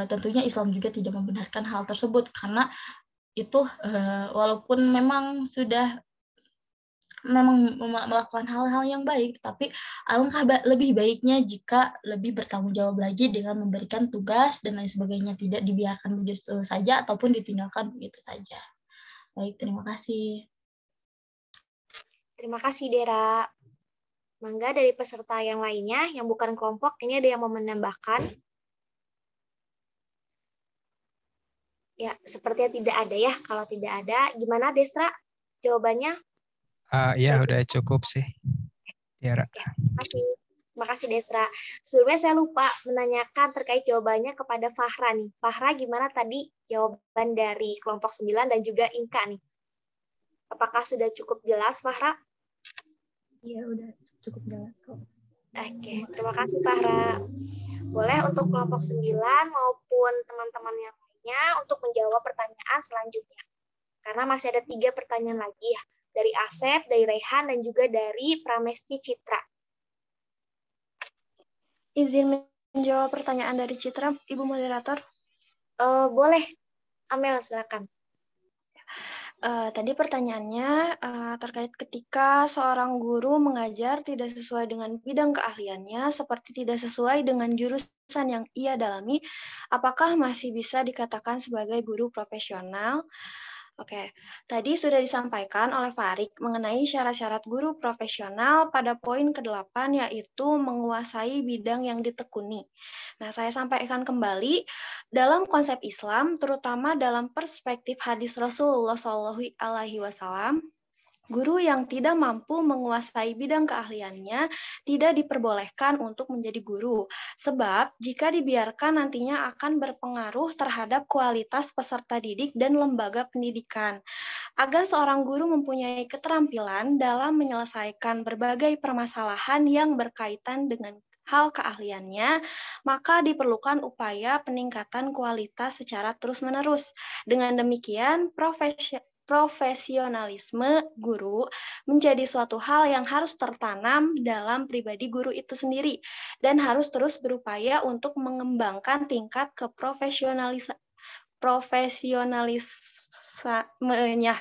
tentunya Islam juga tidak membenarkan hal tersebut, karena itu walaupun memang sudah melakukan hal-hal yang baik, tapi alangkah lebih baiknya jika lebih bertanggung jawab lagi dengan memberikan tugas dan lain sebagainya, tidak dibiarkan begitu saja ataupun ditinggalkan begitu saja. Baik, terima kasih. Terima kasih, Dera. Mangga dari peserta yang lainnya, yang bukan kelompok, ini ada yang mau menambahkan? Ya, sepertinya tidak ada ya. Kalau tidak ada, gimana Destra? Jawabannya? Ya, udah cukup sih. Tiara. Terima kasih Destra. Sebelumnya saya lupa menanyakan terkait jawabannya kepada Fahra nih. Fahra, gimana tadi jawaban dari kelompok 9 dan juga Inka nih? Apakah sudah cukup jelas, Fahra? Iya, udah cukup jelas kok. Oke, terima kasih Fahra. Boleh untuk kelompok 9 maupun teman-teman yang lainnya untuk menjawab pertanyaan selanjutnya. Karena masih ada 3 pertanyaan lagi ya. Dari Asep, dari Rehan, dan juga dari Pramesti Citra. Izin menjawab pertanyaan dari Citra, Ibu Moderator? Boleh. Amel, silakan. Tadi pertanyaannya terkait ketika seorang guru mengajar tidak sesuai dengan bidang keahliannya, seperti tidak sesuai dengan jurusan yang ia dalami, apakah masih bisa dikatakan sebagai guru profesional? Oke, tadi sudah disampaikan oleh Farik mengenai syarat-syarat guru profesional pada poin ke-8, yaitu menguasai bidang yang ditekuni. Nah, saya sampaikan kembali, dalam konsep Islam, terutama dalam perspektif hadis Rasulullah SAW, guru yang tidak mampu menguasai bidang keahliannya tidak diperbolehkan untuk menjadi guru, sebab jika dibiarkan nantinya akan berpengaruh terhadap kualitas peserta didik dan lembaga pendidikan. Agar seorang guru mempunyai keterampilan dalam menyelesaikan berbagai permasalahan yang berkaitan dengan hal keahliannya, maka diperlukan upaya peningkatan kualitas secara terus-menerus. Dengan demikian, profesionalisme guru menjadi suatu hal yang harus tertanam dalam pribadi guru itu sendiri dan harus terus berupaya untuk mengembangkan tingkat profesionalismenya.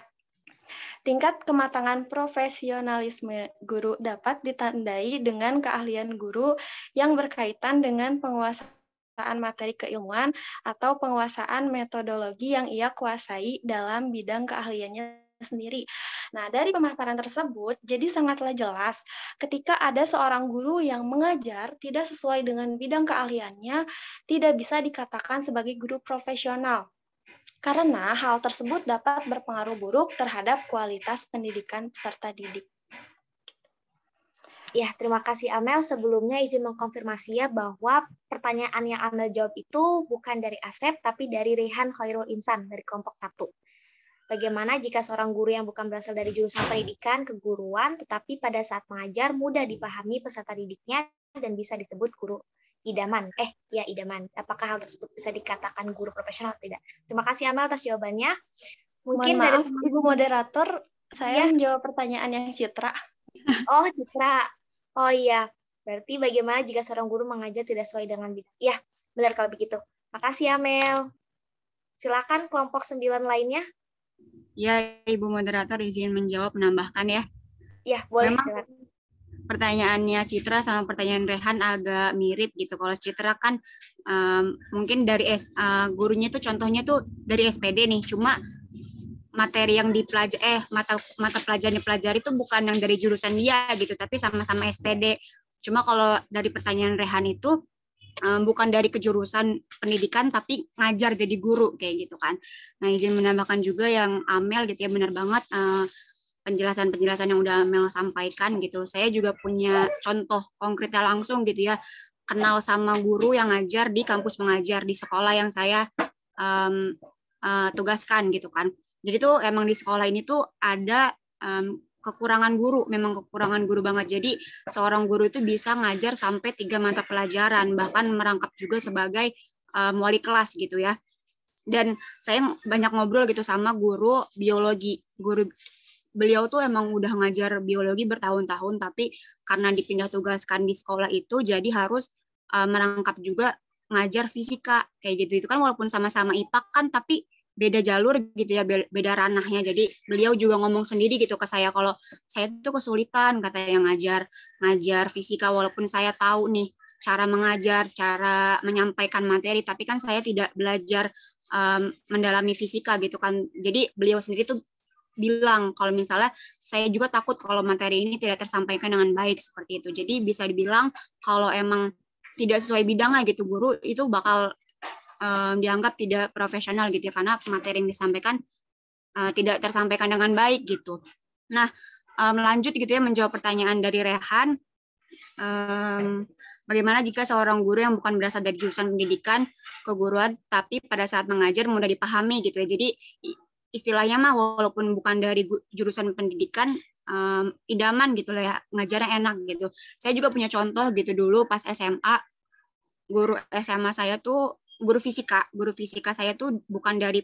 Tingkat kematangan profesionalisme guru dapat ditandai dengan keahlian guru yang berkaitan dengan penguasaan materi keilmuan atau penguasaan metodologi yang ia kuasai dalam bidang keahliannya sendiri. Nah, dari pemaparan tersebut, jadi sangatlah jelas ketika ada seorang guru yang mengajar tidak sesuai dengan bidang keahliannya, tidak bisa dikatakan sebagai guru profesional. Karena hal tersebut dapat berpengaruh buruk terhadap kualitas pendidikan peserta didik. Ya, terima kasih Amel. Sebelumnya izin mengkonfirmasi ya bahwa pertanyaan yang Amel jawab itu bukan dari Asep, tapi dari Rehan Khairul Insan dari kelompok 1. Bagaimana jika seorang guru yang bukan berasal dari jurusan pendidikan keguruan, tetapi pada saat mengajar mudah dipahami peserta didiknya dan bisa disebut guru idaman. Idaman. Apakah hal tersebut bisa dikatakan guru profesional atau tidak? Terima kasih Amel atas jawabannya. Mungkin maaf, Ibu Moderator, saya menjawab pertanyaan yang Citra. Oh, Citra. Oh iya, berarti bagaimana jika seorang guru mengajar tidak sesuai dengan bidang? Ya, benar kalau begitu. Makasih Amel. Silakan kelompok 9 lainnya. Ya, Ibu Moderator izin menjawab, menambahkan ya. Ya, boleh. Memang silakan. Pertanyaannya Citra sama pertanyaan Rehan agak mirip gitu. Kalau Citra kan mungkin dari gurunya tuh contohnya tuh dari SPD nih, cuma materi yang dipelajari mata pelajaran dipelajari itu bukan yang dari jurusan dia gitu, tapi sama-sama SPD. Cuma kalau dari pertanyaan Rehan itu bukan dari kejurusan pendidikan tapi ngajar jadi guru kayak gitu kan. Nah, izin menambahkan juga yang Amel gitu ya, benar banget penjelasan yang udah Amel sampaikan gitu. Saya juga punya contoh konkretnya langsung gitu ya. kenal sama guru yang ngajar di kampus mengajar di sekolah yang saya tugaskan gitu kan. Jadi tuh emang di sekolah ini tuh ada kekurangan guru, memang kekurangan guru banget. Jadi seorang guru itu bisa ngajar sampai 3 mata pelajaran, bahkan merangkap juga sebagai wali kelas gitu ya. Dan saya banyak ngobrol gitu sama guru biologi. Beliau tuh emang udah ngajar biologi bertahun-tahun, tapi karena dipindah tugaskan di sekolah itu, jadi harus merangkap juga ngajar fisika kayak gitu. Itu kan walaupun sama-sama IPA kan, tapi beda jalur gitu ya, beda ranahnya. Jadi beliau juga ngomong sendiri gitu ke saya kalau saya tuh kesulitan katanya ngajar fisika, walaupun saya tahu nih cara mengajar, cara menyampaikan materi, tapi kan saya tidak belajar mendalami fisika gitu kan. Jadi beliau sendiri tuh bilang kalau misalnya saya juga takut kalau materi ini tidak tersampaikan dengan baik seperti itu. Jadi bisa dibilang kalau emang tidak sesuai bidangnya gitu, guru itu bakal dianggap tidak profesional gitu ya, karena materi yang disampaikan tidak tersampaikan dengan baik gitu. Nah, melanjut gitu ya menjawab pertanyaan dari Rehan. Bagaimana jika seorang guru yang bukan berasal dari jurusan pendidikan keguruan, tapi pada saat mengajar mudah dipahami gitu ya. Jadi istilahnya mah walaupun bukan dari jurusan pendidikan, idaman gitu lah ya, ngajarnya enak gitu. Saya juga punya contoh gitu dulu pas SMA, guru SMA saya tuh guru fisika saya tuh bukan dari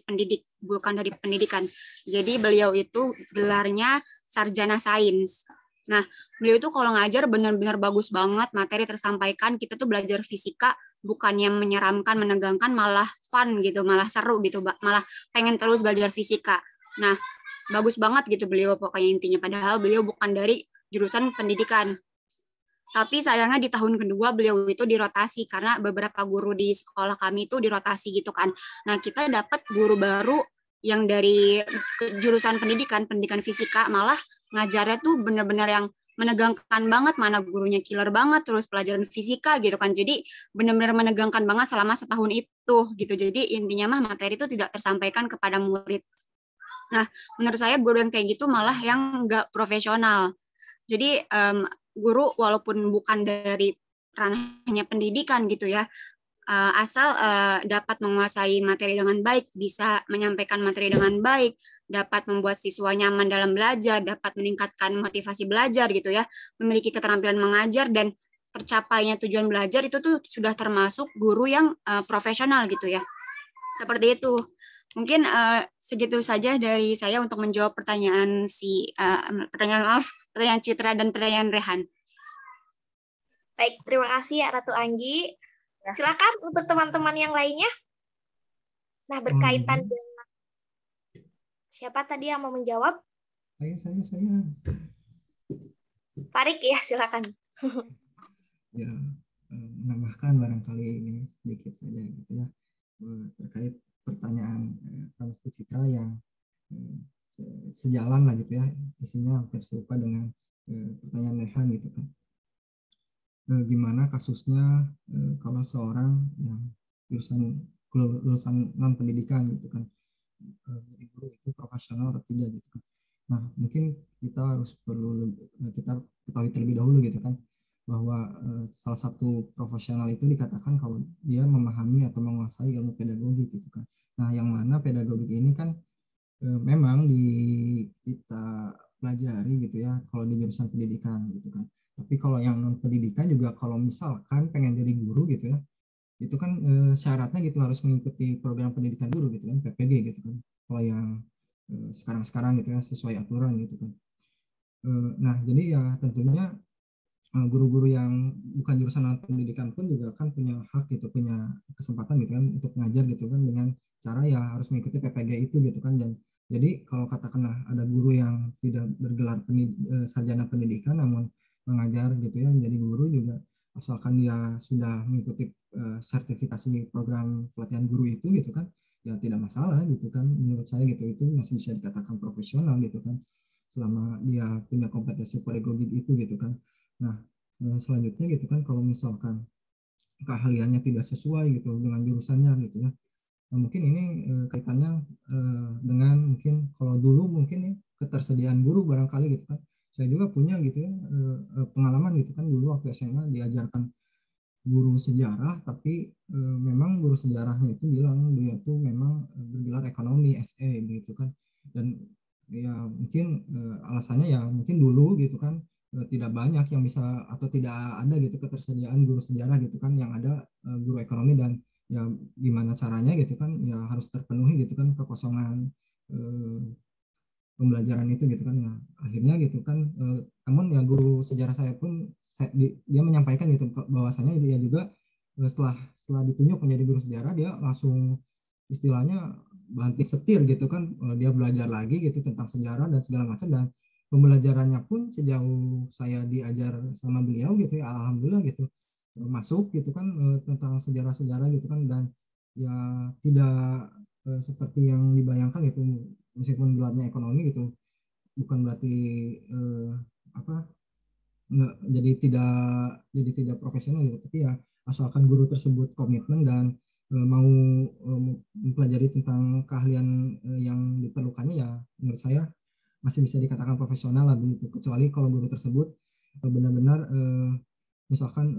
pendidikan. Jadi beliau itu gelarnya sarjana sains. Nah, beliau itu kalau ngajar benar-benar bagus banget, materi tersampaikan, kita tuh belajar fisika bukannya menyeramkan, menegangkan, malah fun gitu, malah seru gitu, malah pengen terus belajar fisika. Nah, bagus banget gitu beliau pokoknya intinya, padahal beliau bukan dari jurusan pendidikan. Tapi sayangnya di tahun kedua beliau itu dirotasi, karena beberapa guru di sekolah kami itu dirotasi gitu kan. Nah, kita dapat guru baru yang dari jurusan pendidikan fisika, malah ngajarnya tuh benar-benar yang menegangkan banget, mana gurunya killer banget, terus pelajaran fisika gitu kan. Jadi benar-benar menegangkan banget selama setahun itu gitu. Jadi intinya mah materi itu tidak tersampaikan kepada murid. Nah, menurut saya guru yang kayak gitu malah yang nggak profesional. Jadi guru walaupun bukan dari ranahnya pendidikan gitu ya, asal dapat menguasai materi dengan baik, bisa menyampaikan materi dengan baik, dapat membuat siswa nyaman dalam belajar, dapat meningkatkan motivasi belajar gitu ya, memiliki keterampilan mengajar dan tercapainya tujuan belajar, itu tuh sudah termasuk guru yang profesional gitu ya. Seperti itu. Mungkin segitu saja dari saya untuk menjawab pertanyaan pertanyaan Citra dan pertanyaan Rehan. Baik, terima kasih ya Ratu Anggi. Silakan untuk teman-teman yang lainnya. Nah, berkaitan dengan siapa tadi yang mau menjawab? Saya. Farik ya, silakan. Ya, menambahkan barangkali ini sedikit saja gitu ya, terkait pertanyaan Pak Citra yang sejalan lah gitu ya, isinya hampir serupa dengan pertanyaan Rehan gitu kan. Gimana kasusnya kalau seorang yang lulusan non pendidikan gitu kan, guru itu profesional atau tidak gitu kan. Nah, mungkin kita ketahui terlebih dahulu gitu kan, bahwa salah satu profesional itu dikatakan kalau dia memahami atau menguasai ilmu pedagogik gitu kan. Nah, yang mana pedagogik ini kan memang kita pelajari gitu ya kalau di jurusan pendidikan gitu kan. Tapi kalau yang non pendidikan juga kalau misalkan pengen jadi guru gitu ya, itu kan syaratnya gitu harus mengikuti program pendidikan guru gitu kan, PPG gitu kan. Kalau yang sekarang gitu ya sesuai aturan gitu kan. Nah, jadi ya tentunya guru-guru yang bukan jurusan non pendidikan pun juga kan punya hak gitu, punya kesempatan gitu kan untuk ngajar gitu kan, dengan cara ya harus mengikuti PPG itu gitu kan. Dan jadi kalau katakanlah ada guru yang tidak bergelar sarjana pendidikan namun mengajar gitu ya, menjadi guru juga, asalkan dia sudah mengikuti sertifikasi program pelatihan guru itu gitu kan, ya tidak masalah gitu kan, menurut saya gitu, itu masih bisa dikatakan profesional gitu kan, selama dia punya kompetensi pedagogik itu gitu kan. Nah, selanjutnya gitu kan, kalau misalkan keahliannya tidak sesuai gitu dengan jurusannya gitu ya, nah, mungkin ini kaitannya dengan mungkin kalau dulu mungkin ya ketersediaan guru barangkali gitu kan. Saya juga punya gitu ya pengalaman gitu kan, dulu waktu SMA diajarkan guru sejarah, tapi memang guru sejarahnya itu bilang dia tuh memang bergelar ekonomi SE gitu kan. Dan ya mungkin alasannya ya mungkin dulu gitu kan tidak banyak yang bisa atau tidak ada gitu ketersediaan guru sejarah gitu kan, yang ada guru ekonomi, dan ya gimana caranya gitu kan ya harus terpenuhi gitu kan kekosongan pembelajaran itu gitu kan. Nah, akhirnya gitu kan namun ya guru sejarah saya pun dia menyampaikan gitu bahwasanya dia juga setelah ditunjuk menjadi guru sejarah, dia langsung istilahnya banting setir gitu kan, dia belajar lagi gitu tentang sejarah dan segala macam, dan pembelajarannya pun sejauh saya diajar sama beliau gitu ya, alhamdulillah gitu masuk gitu kan tentang sejarah-sejarah gitu kan. Dan ya tidak seperti yang dibayangkan gitu, meskipun gelarnya ekonomi gitu bukan berarti apa jadi tidak profesional gitu, tapi ya asalkan guru tersebut komitmen dan mau mempelajari tentang keahlian yang diperlukannya, ya menurut saya masih bisa dikatakan profesional lah begitu. Kecuali kalau guru tersebut benar-benar misalkan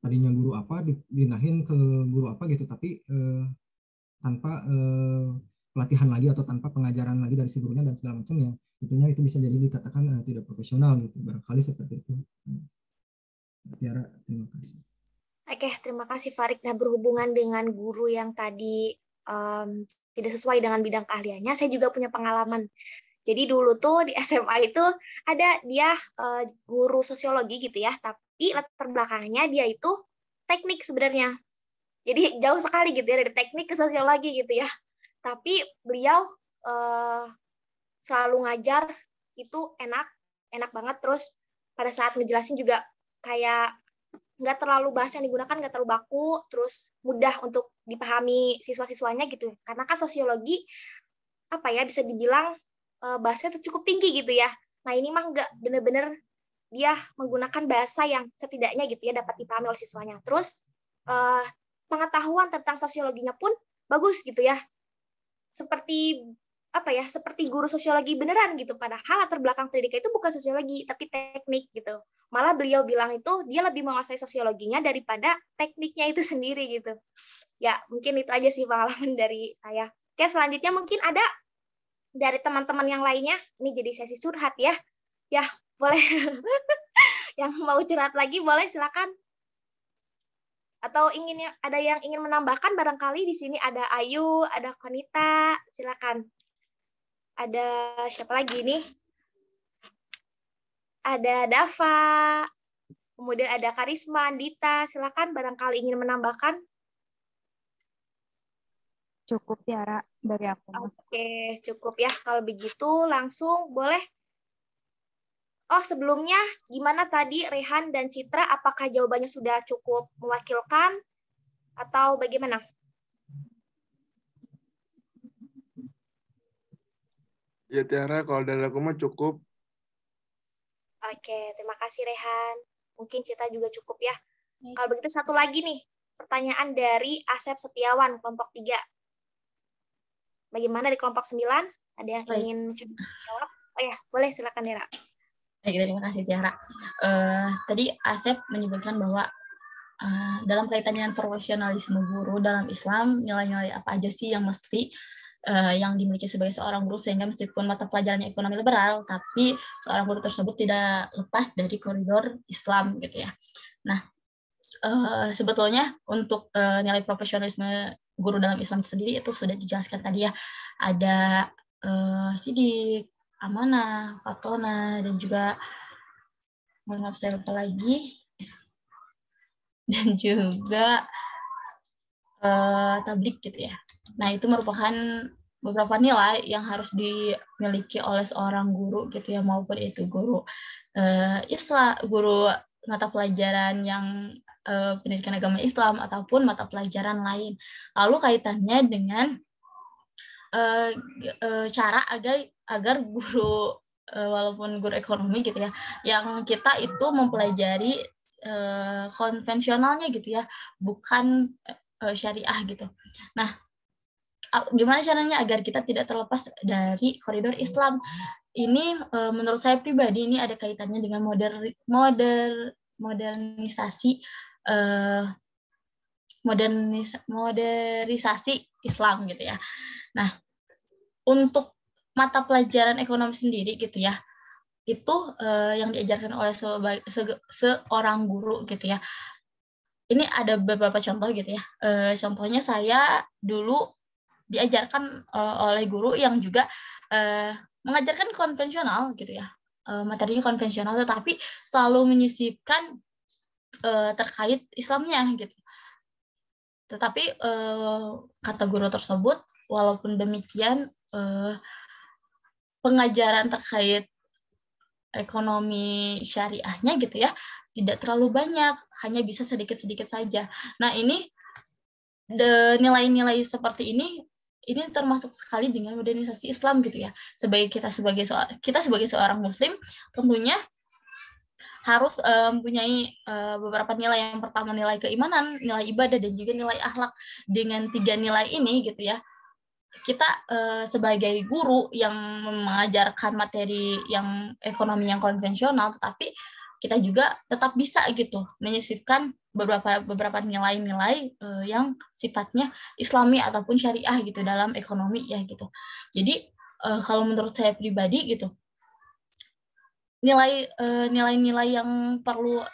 tadinya guru apa dipindahin ke guru apa gitu, tapi tanpa pelatihan lagi atau tanpa pengajaran lagi dari si gurunya dan segala macam, ya tentunya itu bisa jadi dikatakan tidak profesional gitu, barangkali seperti itu. Tiara, terima kasih. Oke, terima kasih Farid. Nah, berhubungan dengan guru yang tadi tidak sesuai dengan bidang keahliannya, saya juga punya pengalaman. Jadi dulu tuh di SMA itu ada dia guru sosiologi gitu ya, tapi latar belakangnya dia itu teknik sebenarnya. Jadi jauh sekali gitu ya dari teknik ke sosiologi gitu ya. Tapi beliau selalu ngajar itu enak banget. Terus pada saat ngejelasin juga kayak nggak terlalu bahasa yang digunakan nggak terlalu baku, terus mudah untuk dipahami siswa-siswanya gitu. Karena kan sosiologi apa ya bisa dibilang bahasanya tuh cukup tinggi gitu ya. Nah ini mah nggak bener-bener dia menggunakan bahasa yang setidaknya gitu ya dapat dipahami oleh siswanya. Terus pengetahuan tentang sosiologinya pun bagus gitu ya. Seperti apa ya, seperti guru sosiologi beneran gitu. Padahal latar belakang pendidikan itu bukan sosiologi, tapi teknik gitu. Malah beliau bilang itu dia lebih menguasai sosiologinya daripada tekniknya itu sendiri gitu. Ya, mungkin itu aja sih pengalaman dari saya. Oke, selanjutnya mungkin ada dari teman-teman yang lainnya. Ini jadi sesi curhat ya. Ya, boleh. Yang mau curhat lagi boleh silakan. Atau ada yang ingin menambahkan, barangkali di sini ada Ayu, ada Konita, silakan. Ada siapa lagi nih? Ada Dava, kemudian ada Karisma, Andita, silakan barangkali ingin menambahkan. Cukup Tiara dari aku. Oke, cukup ya. Kalau begitu langsung boleh. Oh, sebelumnya gimana tadi Rehan dan Citra? Apakah jawabannya sudah cukup mewakilkan atau bagaimana? Ya Tiara, kalau dari aku mah cukup. Oke, terima kasih Rehan. Mungkin Citra juga cukup ya. Kalau begitu satu lagi nih, pertanyaan dari Asep Setiawan, kelompok 3. Bagaimana di kelompok 9? Ada yang ingin jawab? Oh ya, boleh silakan Dera. Baik, terima kasih Tiara. Tadi Asep menyebutkan bahwa dalam kaitannya dengan profesionalisme guru dalam Islam, nilai-nilai apa aja sih yang mesti yang dimiliki sebagai seorang guru, sehingga meskipun mata pelajarannya ekonomi liberal, tapi seorang guru tersebut tidak lepas dari koridor Islam gitu ya. Nah, sebetulnya untuk nilai profesionalisme guru dalam Islam sendiri itu sudah dijelaskan tadi ya. Ada sidik, amanah, fatona, dan juga maaf saya lupa lagi, dan juga tablik gitu ya. Nah, itu merupakan beberapa nilai yang harus dimiliki oleh seorang guru gitu ya, maupun itu guru Islam, guru mata pelajaran yang pendidikan agama Islam ataupun mata pelajaran lain. Lalu kaitannya dengan cara agar guru walaupun guru ekonomi gitu ya, yang kita itu mempelajari konvensionalnya gitu ya, bukan syariah gitu. Nah, gimana caranya agar kita tidak terlepas dari koridor Islam? Ini menurut saya pribadi ini ada kaitannya dengan modernisasi modernisasi Islam gitu ya. Nah, untuk mata pelajaran ekonomi sendiri gitu ya, itu yang diajarkan oleh seorang guru gitu ya. Ini ada beberapa contoh gitu ya. Contohnya saya dulu diajarkan oleh guru yang juga mengajarkan konvensional gitu ya. Materinya konvensional tetapi selalu menyisipkan terkait Islamnya gitu. Tetapi kata guru tersebut, walaupun demikian pengajaran terkait ekonomi syariahnya gitu ya tidak terlalu banyak, hanya bisa sedikit-sedikit saja. Nah ini nilai-nilai seperti ini termasuk sekali dengan modernisasi Islam gitu ya. Kita sebagai seorang Muslim tentunya harus mempunyai beberapa nilai. Yang pertama nilai keimanan, nilai ibadah, dan juga nilai akhlak. Dengan 3 nilai ini gitu ya, kita sebagai guru yang mengajarkan materi yang ekonomi yang konvensional, tetapi kita juga tetap bisa gitu menyisipkan beberapa nilai-nilai yang sifatnya Islami ataupun syariah gitu dalam ekonomi ya gitu. Jadi kalau menurut saya pribadi gitu, nilai-nilai yang perlu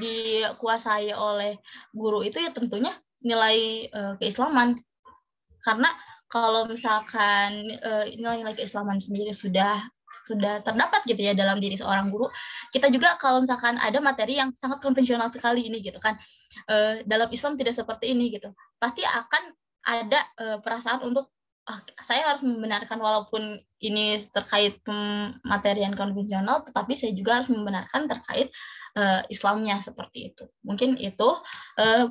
dikuasai oleh guru itu ya tentunya nilai keislaman. Karena kalau misalkan nilai-nilai keislaman sendiri sudah terdapat gitu ya dalam diri seorang guru, kita juga kalau misalkan ada materi yang sangat konvensional sekali ini gitu kan, dalam Islam tidak seperti ini gitu, pasti akan ada perasaan untuk saya harus membenarkan walaupun ini terkait materi yang konvensional, tetapi saya juga harus membenarkan terkait Islamnya seperti itu. Mungkin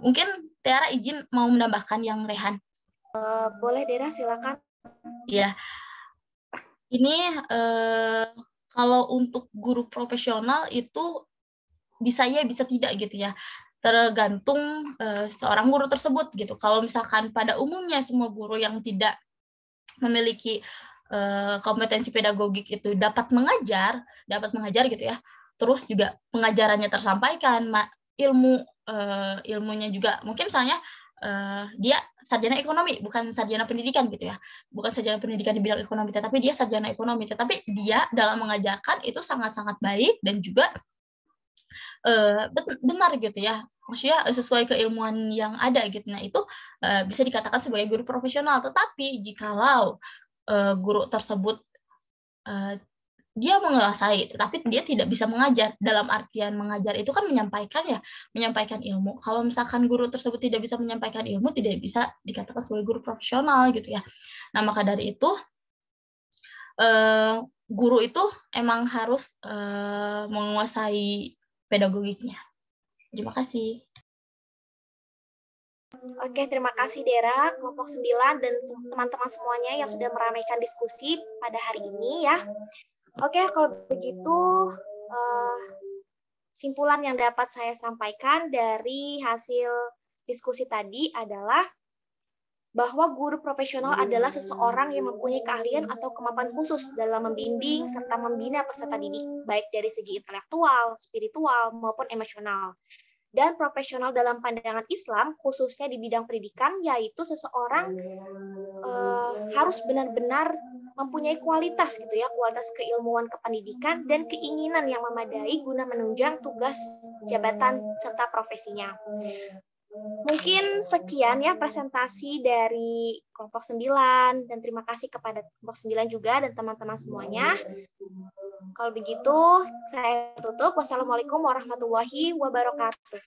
mungkin Tiara izin mau menambahkan yang Rehan. Boleh Dera, silakan. Ya, ini kalau untuk guru profesional itu bisa ya bisa tidak gitu ya, tergantung seorang guru tersebut gitu. Kalau misalkan pada umumnya semua guru yang tidak memiliki kompetensi pedagogik itu dapat mengajar gitu ya, terus juga pengajarannya tersampaikan, ilmunya juga mungkin misalnya dia sarjana ekonomi, bukan sarjana pendidikan gitu ya, bukan sarjana pendidikan di bidang ekonomi, tetapi dia sarjana ekonomi, tetapi dia dalam mengajarkan itu sangat-sangat baik dan juga benar gitu ya, maksudnya sesuai keilmuan yang ada gitu. Nah itu bisa dikatakan sebagai guru profesional. Tetapi jikalau guru tersebut dia menguasai, tetapi dia tidak bisa mengajar. Dalam artian mengajar itu kan menyampaikan ilmu. Kalau misalkan guru tersebut tidak bisa menyampaikan ilmu, tidak bisa dikatakan sebagai guru profesional gitu ya. Nah maka dari itu guru itu emang harus menguasai pedagogiknya. Terima kasih. Oke, terima kasih Dera, kelompok 9 dan teman-teman semuanya yang sudah meramaikan diskusi pada hari ini ya. Oke, kalau begitu simpulan yang dapat saya sampaikan dari hasil diskusi tadi adalah bahwa guru profesional adalah seseorang yang mempunyai keahlian atau kemampuan khusus dalam membimbing serta membina peserta didik, baik dari segi intelektual, spiritual, maupun emosional. Dan profesional dalam pandangan Islam, khususnya di bidang pendidikan, yaitu seseorang harus benar-benar mempunyai kualitas gitu ya, kualitas keilmuan kependidikan dan keinginan yang memadai guna menunjang tugas jabatan serta profesinya. Mungkin sekian ya presentasi dari kelompok 9 dan terima kasih kepada kelompok 9 juga dan teman-teman semuanya. Kalau begitu saya tutup. Wassalamualaikum warahmatullahi wabarakatuh.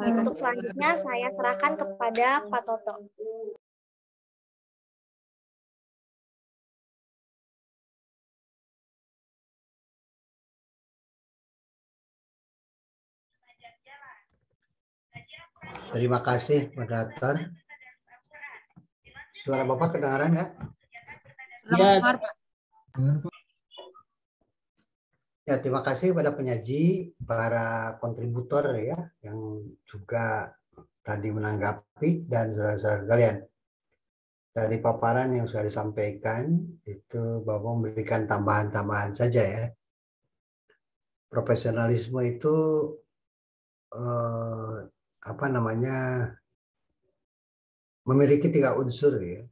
Untuk selanjutnya saya serahkan kepada Pak Toto. Terima kasih, moderator. Suara Bapak kedengaran nggak? Ya. Ya, terima kasih kepada penyaji, para kontributor ya, yang juga tadi menanggapi, dan saudara-saudara kalian. Dari paparan yang sudah disampaikan, itu Bapak memberikan tambahan-tambahan saja ya. Profesionalisme itu apa namanya, memiliki 3 unsur ya,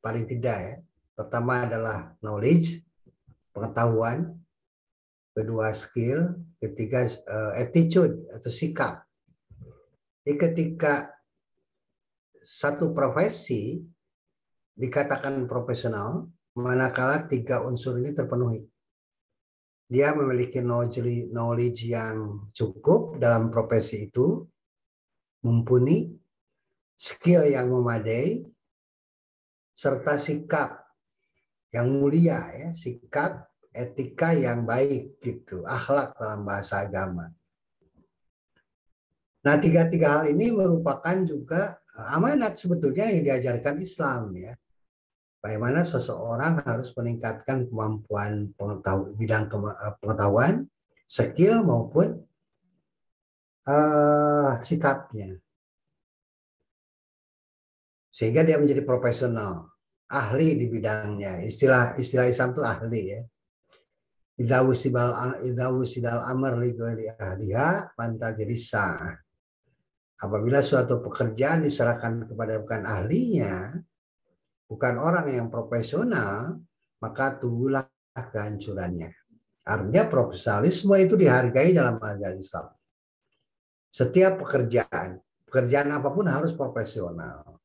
paling tidak ya. Pertama adalah knowledge, pengetahuan, kedua skill, ketiga attitude atau sikap. Jadi ketika satu profesi dikatakan profesional, manakala 3 unsur ini terpenuhi. Dia memiliki knowledge yang cukup dalam profesi itu, mumpuni, skill yang memadai, serta sikap yang mulia ya, sikap etika yang baik gitu, akhlak dalam bahasa agama. Nah, tiga hal ini merupakan juga amanat sebetulnya yang diajarkan Islam ya. Bagaimana seseorang harus meningkatkan kemampuan bidang pengetahuan, skill maupun sikapnya. Sehingga dia menjadi profesional, ahli di bidangnya. Istilah Islam itu ahli ya. Idza wusidal amr li ghairi ahliha fantajri sa'ah. Apabila suatu pekerjaan diserahkan kepada bukan ahlinya, bukan orang yang profesional, maka tunggulah kehancurannya. Artinya profesionalisme itu dihargai dalam agama Islam. Setiap pekerjaan apapun harus profesional.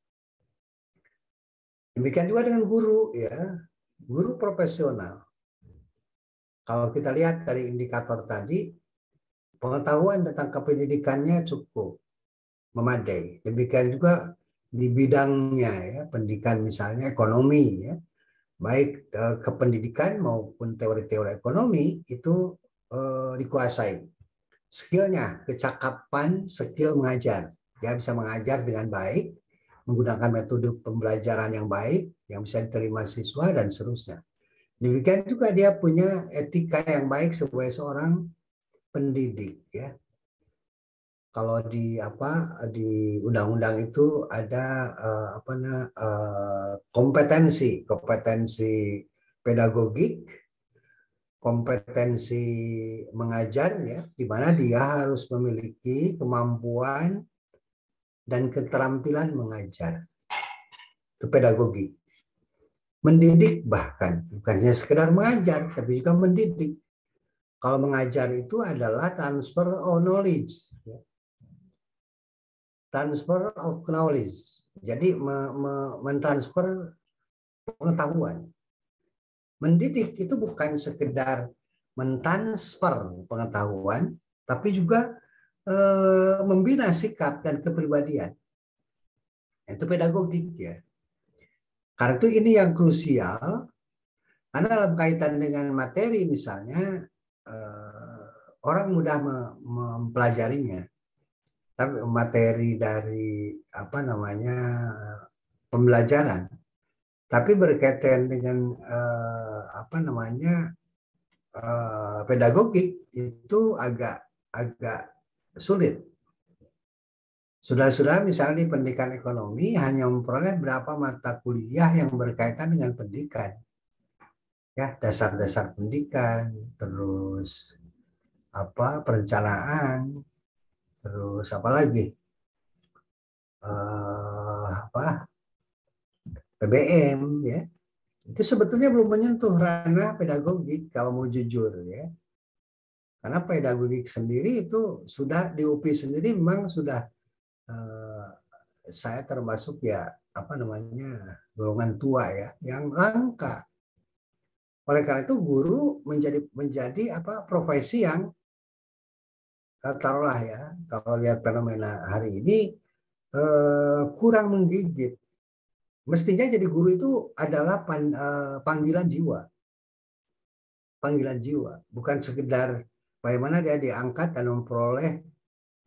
Demikian juga dengan guru ya, guru profesional. Kalau kita lihat dari indikator tadi, pengetahuan tentang kependidikannya cukup memadai. Demikian juga di bidangnya ya, pendidikan misalnya ekonomi ya, baik kependidikan maupun teori-teori ekonomi itu dikuasai. Skillnya, kecakapan, skill mengajar. Dia bisa mengajar dengan baik, menggunakan metode pembelajaran yang baik, yang bisa diterima siswa dan seterusnya. Demikian juga dia punya etika yang baik sebagai seorang pendidik ya. Kalau di undang-undang itu ada kompetensi pedagogik, kompetensi mengajar ya, di mana dia harus memiliki kemampuan dan keterampilan mengajar. Itu pedagogik. Mendidik bahkan bukan hanya sekedar mengajar, tapi juga mendidik. Kalau mengajar itu adalah transfer of knowledge. Transfer of knowledge. Jadi mentransfer pengetahuan. Mendidik itu bukan sekedar mentransfer pengetahuan, tapi juga membina sikap dan kepribadian. Itu pedagogik ya. Karena itu ini yang krusial, karena dalam kaitan dengan materi misalnya, orang mudah mempelajarinya. Tapi materi dari pembelajaran, tapi berkaitan dengan pedagogik itu agak sulit. Sudah misalnya di pendidikan ekonomi hanya memperoleh berapa mata kuliah yang berkaitan dengan pendidikan, ya dasar-dasar pendidikan, terus perencanaan. Terus apa lagi? PBM ya. Itu sebetulnya belum menyentuh ranah pedagogik kalau mau jujur ya. Karena pedagogik sendiri itu sudah di UPI sendiri memang sudah saya termasuk ya golongan tua ya yang langka. Oleh karena itu guru menjadi profesi yang taruhlah ya, kalau lihat fenomena hari ini kurang menggigit. Mestinya jadi guru itu adalah panggilan jiwa. Panggilan jiwa, bukan sekedar bagaimana dia diangkat dan memperoleh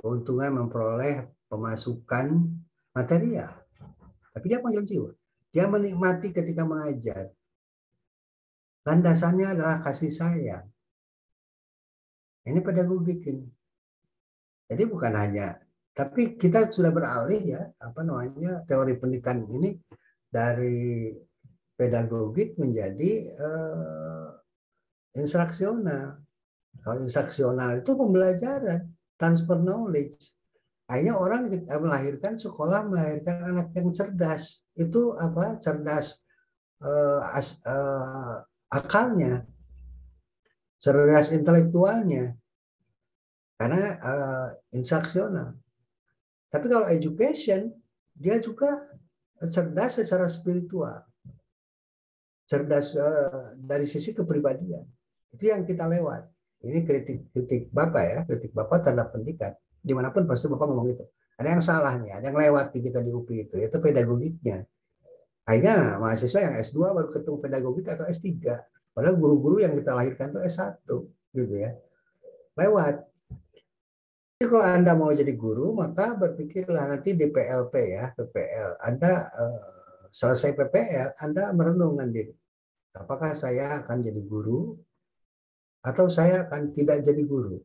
keuntungan, memperoleh pemasukan material. Tapi dia panggilan jiwa. Dia menikmati ketika mengajar. Landasannya adalah kasih sayang. Ini pedagogik ini. Jadi bukan hanya, tapi kita sudah beralih ya, teori pendidikan ini dari pedagogik menjadi instruksional. Kalau instruksional itu pembelajaran. transfer knowledge. Akhirnya orang melahirkan sekolah, melahirkan anak yang cerdas. Itu apa? Cerdas akalnya, cerdas intelektualnya, karena instruksional. Tapi kalau education, dia juga cerdas secara spiritual, cerdas dari sisi kepribadian. Itu yang kita lewat. Ini kritik Bapak ya, kritik Bapak terhadap pendidikan. Dimanapun pasti Bapak ngomong itu. Ada yang salah nih, ada yang lewat di kita di UPI itu pedagogiknya. Akhirnya mahasiswa yang S2 baru ketemu pedagogik atau S3. Padahal guru-guru yang kita lahirkan itu S1 gitu ya. Lewat. Jadi kalau Anda mau jadi guru, maka berpikirlah nanti di PLP ya, PPL. Anda selesai PPL, Anda merenungkan diri. Apakah saya akan jadi guru atau saya akan tidak jadi guru?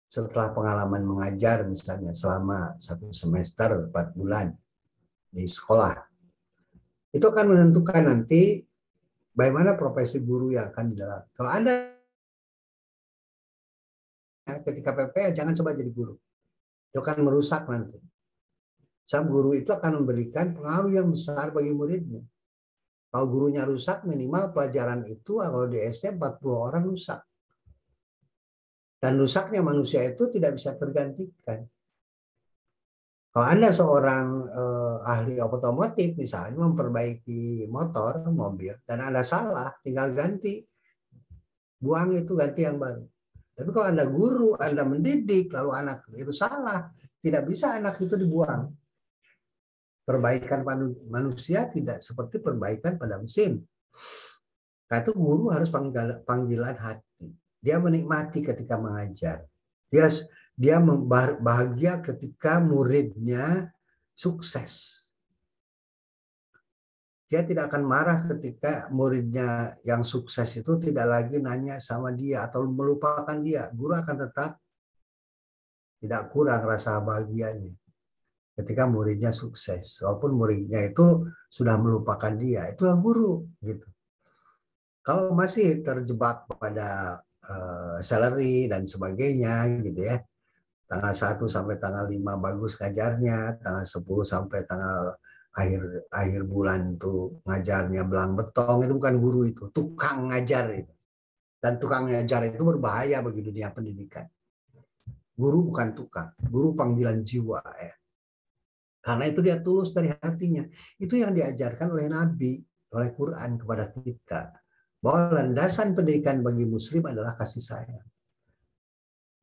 Setelah pengalaman mengajar misalnya selama 1 semester 4 bulan di sekolah, itu akan menentukan nanti bagaimana profesi guru yang akan dilakukan. Kalau Anda ketika PPL jangan coba jadi guru, itu akan merusak nanti. Sang guru itu akan memberikan pengaruh yang besar bagi muridnya. Kalau gurunya rusak, minimal pelajaran itu kalau di SD 40 orang rusak. Dan rusaknya manusia itu tidak bisa tergantikan. Kalau Anda seorang ahli otomotif misalnya memperbaiki motor, mobil, dan Anda salah, tinggal ganti. Buang itu, ganti yang baru. Tapi kalau Anda guru, Anda mendidik, lalu anak itu salah, tidak bisa anak itu dibuang. Perbaikan manusia tidak seperti perbaikan pada mesin. Nah, itu guru harus panggilan hati. Dia menikmati ketika mengajar. Dia bahagia ketika muridnya sukses. Dia tidak akan marah ketika muridnya yang sukses itu tidak lagi nanya sama dia atau melupakan dia. Guru akan tetap tidak kurang rasa bahagianya ketika muridnya sukses. Walaupun muridnya itu sudah melupakan dia. Itulah guru. Gitu. Kalau masih terjebak pada salary dan sebagainya gitu ya. Tanggal 1 sampai tanggal 5 bagus ngajarnya, tanggal 10 sampai tanggal akhir bulan tuh ngajarnya belang betong, itu bukan guru, itu tukang ngajar itu. Dan tukang ngajar itu berbahaya bagi dunia pendidikan. Guru bukan tukang, guru panggilan jiwa ya. Karena itu dia tulus dari hatinya. Itu yang diajarkan oleh Nabi, oleh Quran kepada kita. Bahwa landasan pendidikan bagi muslim adalah kasih sayang.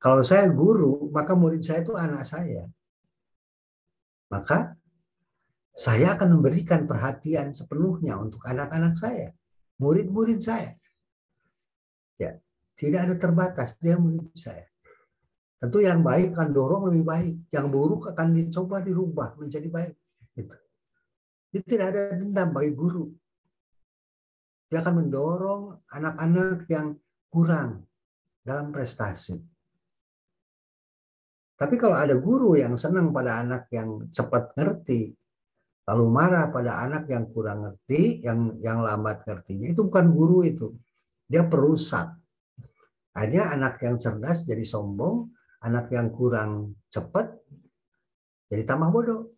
Kalau saya guru, maka murid saya itu anak saya. Maka saya akan memberikan perhatian sepenuhnya untuk anak-anak saya, murid-murid saya. Ya, tidak ada terbatas, dia murid saya. Tentu yang baik akan dorong lebih baik, yang buruk akan dicoba dirubah menjadi baik. Gitu. Jadi tidak ada dendam bagi guru. Dia akan mendorong anak-anak yang kurang dalam prestasi. Tapi kalau ada guru yang senang pada anak yang cepat ngerti, lalu marah pada anak yang kurang ngerti, yang lambat ngertinya, itu bukan guru itu. Dia perusak. Akhirnya anak yang cerdas jadi sombong, anak yang kurang cepat jadi tambah bodoh.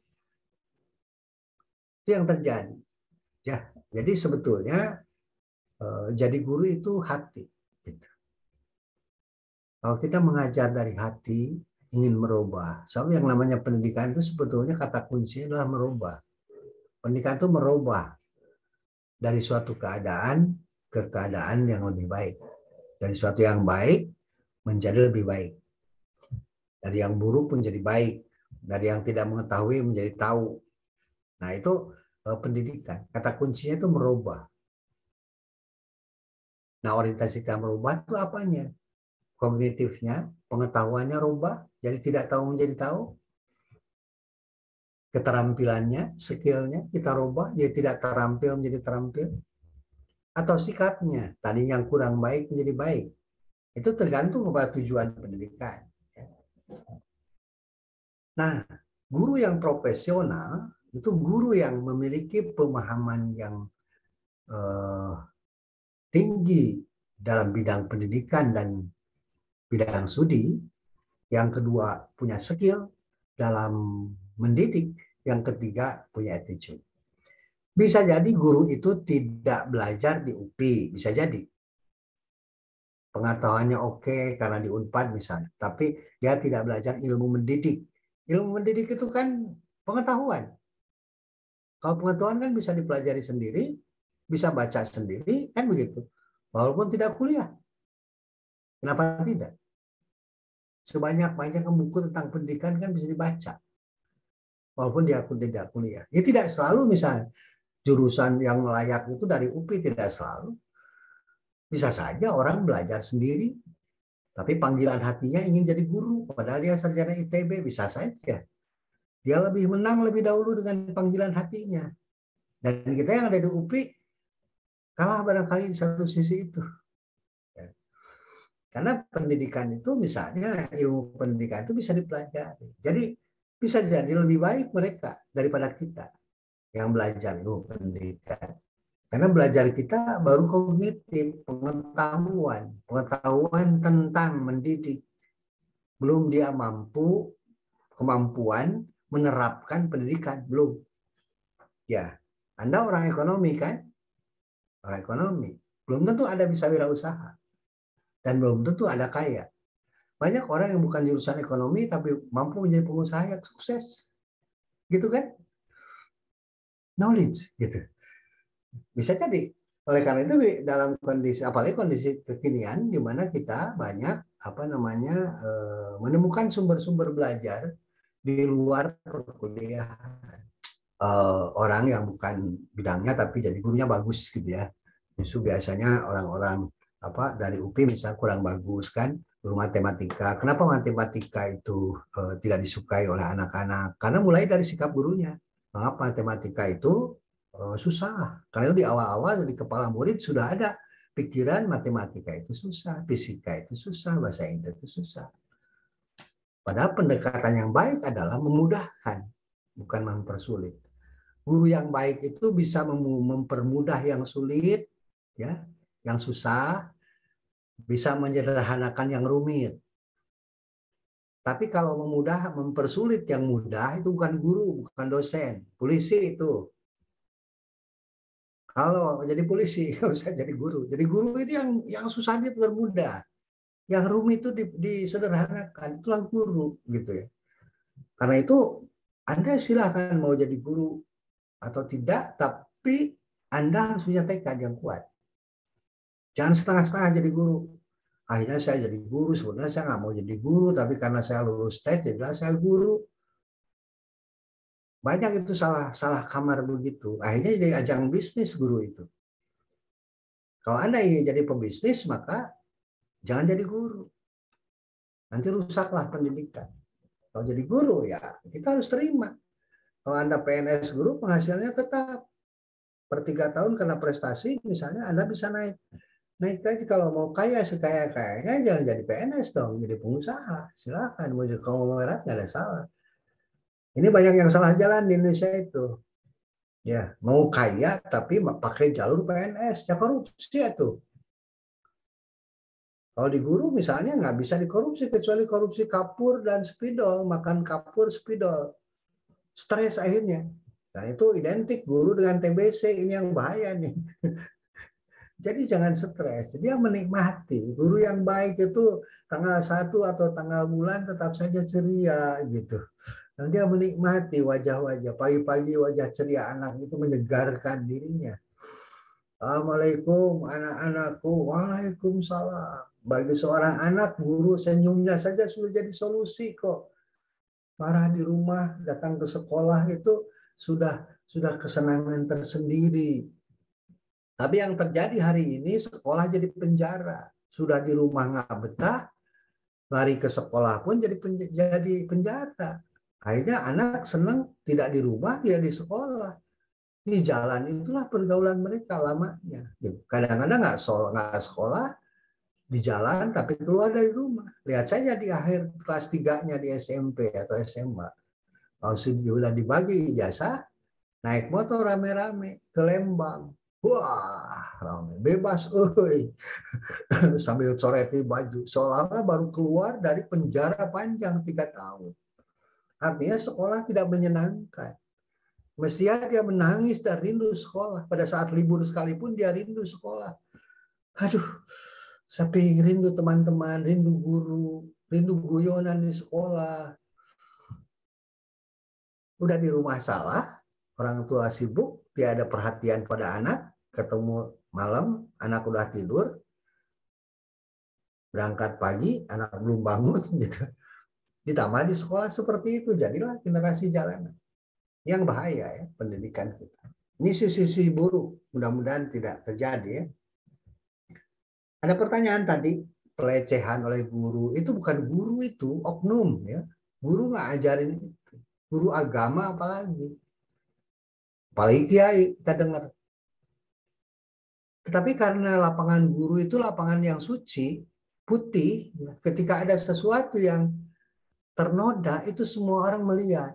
Itu yang terjadi. Ya, jadi sebetulnya jadi guru itu hati. Gitu. Kalau kita mengajar dari hati, ingin merubah. Soalnya yang namanya pendidikan itu sebetulnya kata kuncinya adalah merubah. Pendidikan itu merubah dari suatu keadaan ke keadaan yang lebih baik. Dari suatu yang baik menjadi lebih baik. Dari yang buruk menjadi baik. Dari yang tidak mengetahui menjadi tahu. Nah itu pendidikan. Kata kuncinya itu merubah. Nah orientasi kita merubah itu apanya? Kognitifnya, pengetahuannya rubah. Jadi tidak tahu menjadi tahu. Keterampilannya, skillnya kita rubah. Jadi tidak terampil menjadi terampil. Atau sikapnya, tadi yang kurang baik menjadi baik. Itu tergantung kepada tujuan pendidikan. Nah, guru yang profesional itu guru yang memiliki pemahaman yang tinggi dalam bidang pendidikan dan bidang studi, Yang kedua, punya skill dalam mendidik. Yang ketiga, punya attitude. Bisa jadi guru itu tidak belajar di UPI, bisa jadi. Pengetahuannya oke karena di Unpad misalnya, tapi dia tidak belajar ilmu mendidik. Ilmu mendidik itu kan pengetahuan. Kalau pengetahuan kan bisa dipelajari sendiri, bisa baca sendiri, kan begitu. Walaupun tidak kuliah. Kenapa tidak? Sebanyak-banyak buku tentang pendidikan kan bisa dibaca. Walaupun dia tidak kuliah. Ya tidak selalu misalnya jurusan yang layak itu dari UPI, tidak selalu. Bisa saja orang belajar sendiri, tapi panggilan hatinya ingin jadi guru, padahal dia sarjana ITB, bisa saja. Dia lebih menang lebih dahulu dengan panggilan hatinya. Dan kita yang ada di UPI, kalah barangkali di satu sisi itu. Karena pendidikan itu misalnya, ilmu pendidikan itu bisa dipelajari. Jadi bisa jadi lebih baik mereka daripada kita yang belajar ilmu pendidikan. Karena belajar kita baru kognitif, pengetahuan tentang mendidik. Belum dia kemampuan menerapkan pendidikan, belum. Ya, Anda orang ekonomi kan? Orang ekonomi. Belum tentu Anda bisa wirausaha. Dan belum tentu Anda kaya. Banyak orang yang bukan jurusan ekonomi tapi mampu menjadi pengusaha yang sukses. Gitu kan? Knowledge, gitu. Bisa jadi. Oleh karena itu dalam kondisi, apalagi kondisi kekinian di mana kita banyak menemukan sumber-sumber belajar di luar perkuliahan. Orang yang bukan bidangnya tapi jadi gurunya bagus gitu ya. Justru biasanya orang-orang dari UPI misalnya kurang bagus kan, guru matematika. Kenapa matematika itu tidak disukai oleh anak-anak? Karena mulai dari sikap gurunya. Mengapa matematika itu susah? Karena itu di awal-awal di kepala murid sudah ada pikiran matematika itu susah, fisika itu susah, bahasa Inggris itu susah. Padahal pendekatan yang baik adalah memudahkan, bukan mempersulit. Guru yang baik itu bisa mempermudah yang sulit, ya, yang susah, bisa menyederhanakan yang rumit. Tapi kalau mempersulit yang mudah itu bukan guru, bukan dosen, polisi itu. Kalau jadi polisi nggak bisa jadi guru. Jadi guru itu yang susah itu bermudah, yang rumit itu disederhanakan, itulah guru gitu ya. Karena itu Anda silakan mau jadi guru atau tidak, tapi Anda harus punya tekad yang kuat. Jangan setengah-setengah jadi guru. Akhirnya saya jadi guru, sebenarnya saya nggak mau jadi guru, tapi karena saya lulus tes, jadilah saya guru. Banyak itu salah kamar begitu. Akhirnya jadi ajang bisnis guru itu. Kalau Anda ingin jadi pebisnis, maka jangan jadi guru. Nanti rusaklah pendidikan. Kalau jadi guru, ya kita harus terima. Kalau Anda PNS guru, penghasilannya tetap. Per 3 tahun karena prestasi, misalnya Anda bisa naik aja. Kalau mau kaya sekaya-kayanya jangan jadi PNS dong, jadi pengusaha. Silakan mau jadi konglomerat nggak ada salah. Ini banyak yang salah jalan di Indonesia itu. Ya, mau kaya tapi pakai jalur PNS, ya korupsi itu. Kalau di guru misalnya nggak bisa dikorupsi kecuali korupsi kapur dan spidol, makan kapur spidol. Stres akhirnya. Nah, itu identik guru dengan TBC, ini yang bahaya nih. Jadi jangan stres, dia menikmati. Guru yang baik itu tanggal 1 atau tanggal bulan tetap saja ceria gitu. Dan dia menikmati wajah-wajah. Pagi-pagi wajah ceria anak itu menyegarkan dirinya. Assalamualaikum anak-anakku. Waalaikumsalam. Bagi seorang anak, guru senyumnya saja sudah jadi solusi kok. Marah di rumah, datang ke sekolah itu sudah kesenangan tersendiri. Tapi yang terjadi hari ini, sekolah jadi penjara. Sudah di rumah nggak betah, lari ke sekolah pun jadi penjara. Akhirnya anak senang tidak di rumah, dia di sekolah. Di jalan itulah pergaulan mereka lamanya. Kadang-kadang nggak sekolah, di jalan tapi keluar dari rumah. Lihat saja di akhir kelas 3-nya di SMP atau SMA. Kalau sudah dibagi ijazah, naik motor rame-rame ke Lembang. Wah, ramai bebas, sambil coretin baju, seolah-olah baru keluar dari penjara panjang 3 tahun. Artinya sekolah tidak menyenangkan. Mestinya dia menangis dan rindu sekolah. Pada saat libur sekalipun dia rindu sekolah. Aduh, tapi rindu teman-teman, rindu guru, rindu guyonan di sekolah. Udah di rumah salah, orang tua sibuk, dia ada perhatian pada anak, ketemu malam, anak udah tidur, berangkat pagi, anak belum bangun, gitu. Ditambah di sekolah seperti itu, jadilah generasi jalanan. Yang bahaya ya, pendidikan kita. Ini sisi buruk, mudah-mudahan tidak terjadi ya. Ada pertanyaan tadi, pelecehan oleh guru, itu bukan guru itu, oknum ya. Guru nggak ajarin itu. Guru agama apalagi kiai kita dengar. Tetapi karena lapangan guru itu lapangan yang suci, putih, ketika ada sesuatu yang ternoda, itu semua orang melihat.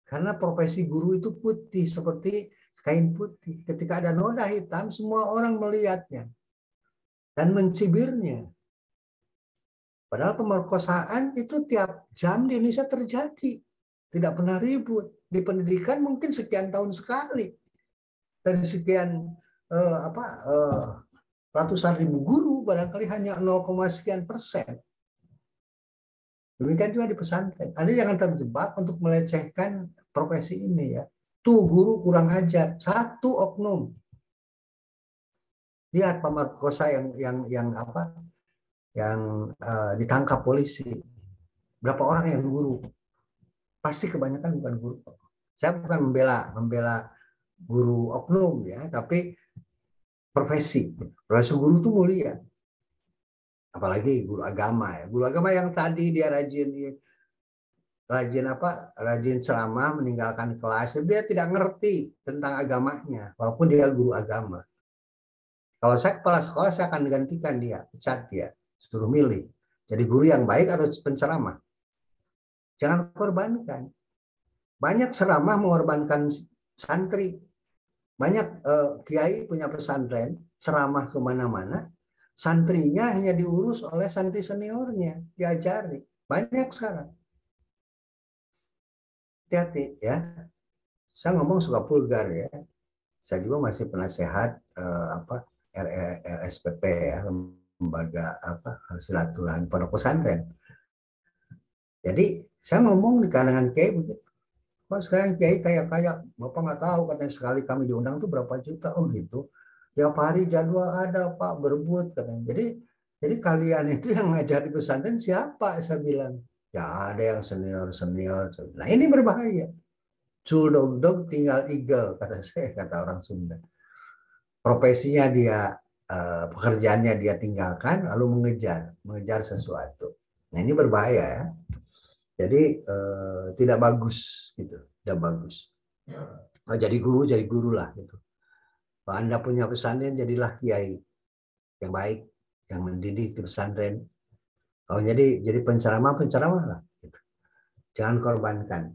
Karena profesi guru itu putih, seperti kain putih. Ketika ada noda hitam, semua orang melihatnya. Dan mencibirnya. Padahal pemerkosaan itu tiap jam di Indonesia terjadi. Tidak pernah ribut. Di pendidikan mungkin sekian tahun sekali. Dari sekian ratusan ribu guru barangkali hanya 0, sekian persen. Demikian juga di pesantren. Anda jangan terjebak untuk melecehkan profesi ini ya. Tuh guru kurang ajar, satu oknum. Lihat pemerkosa yang ditangkap polisi. Berapa orang yang guru? Pasti kebanyakan bukan guru. Saya bukan membela guru oknum ya, tapi profesi guru itu mulia, apalagi guru agama ya. Guru agama yang tadi dia rajin ceramah, meninggalkan kelas, dia tidak ngerti tentang agamanya walaupun dia guru agama. Kalau saya kepala sekolah, saya akan gantikan dia, pecat dia, suruh milih jadi guru yang baik atau penceramah. Jangan korbankan. Banyak ceramah mengorbankan santri. Banyak kiai punya pesantren, ceramah kemana-mana, santrinya hanya diurus oleh santri seniornya, diajari. Banyak sekarang. Hati-hati ya. Saya ngomong suka vulgar ya. Saya juga masih penasehat RSPP ya, lembaga silaturahmi pondok pesantren. Jadi saya ngomong di kalangan kiai begitu. Pak sekarang kiai kayak Bapak nggak tahu, katanya sekali kami diundang tuh berapa juta, gitu. Tiap hari jadwal ada Pak, berebut katanya. Jadi kalian itu yang ngajar di pesantren siapa? Saya bilang ya ada yang senior. Nah ini berbahaya. Culdog tinggal eagle kata orang Sunda. Profesinya dia, pekerjaannya dia tinggalkan lalu mengejar sesuatu. Nah ini berbahaya ya. Jadi tidak bagus gitu, tidak bagus. Jadi guru lah gitu. Kalau Anda punya pesantren, jadilah kiai yang baik, yang mendidik di pesantren. Kalau jadi penceramah lah. Gitu. Jangan korbankan.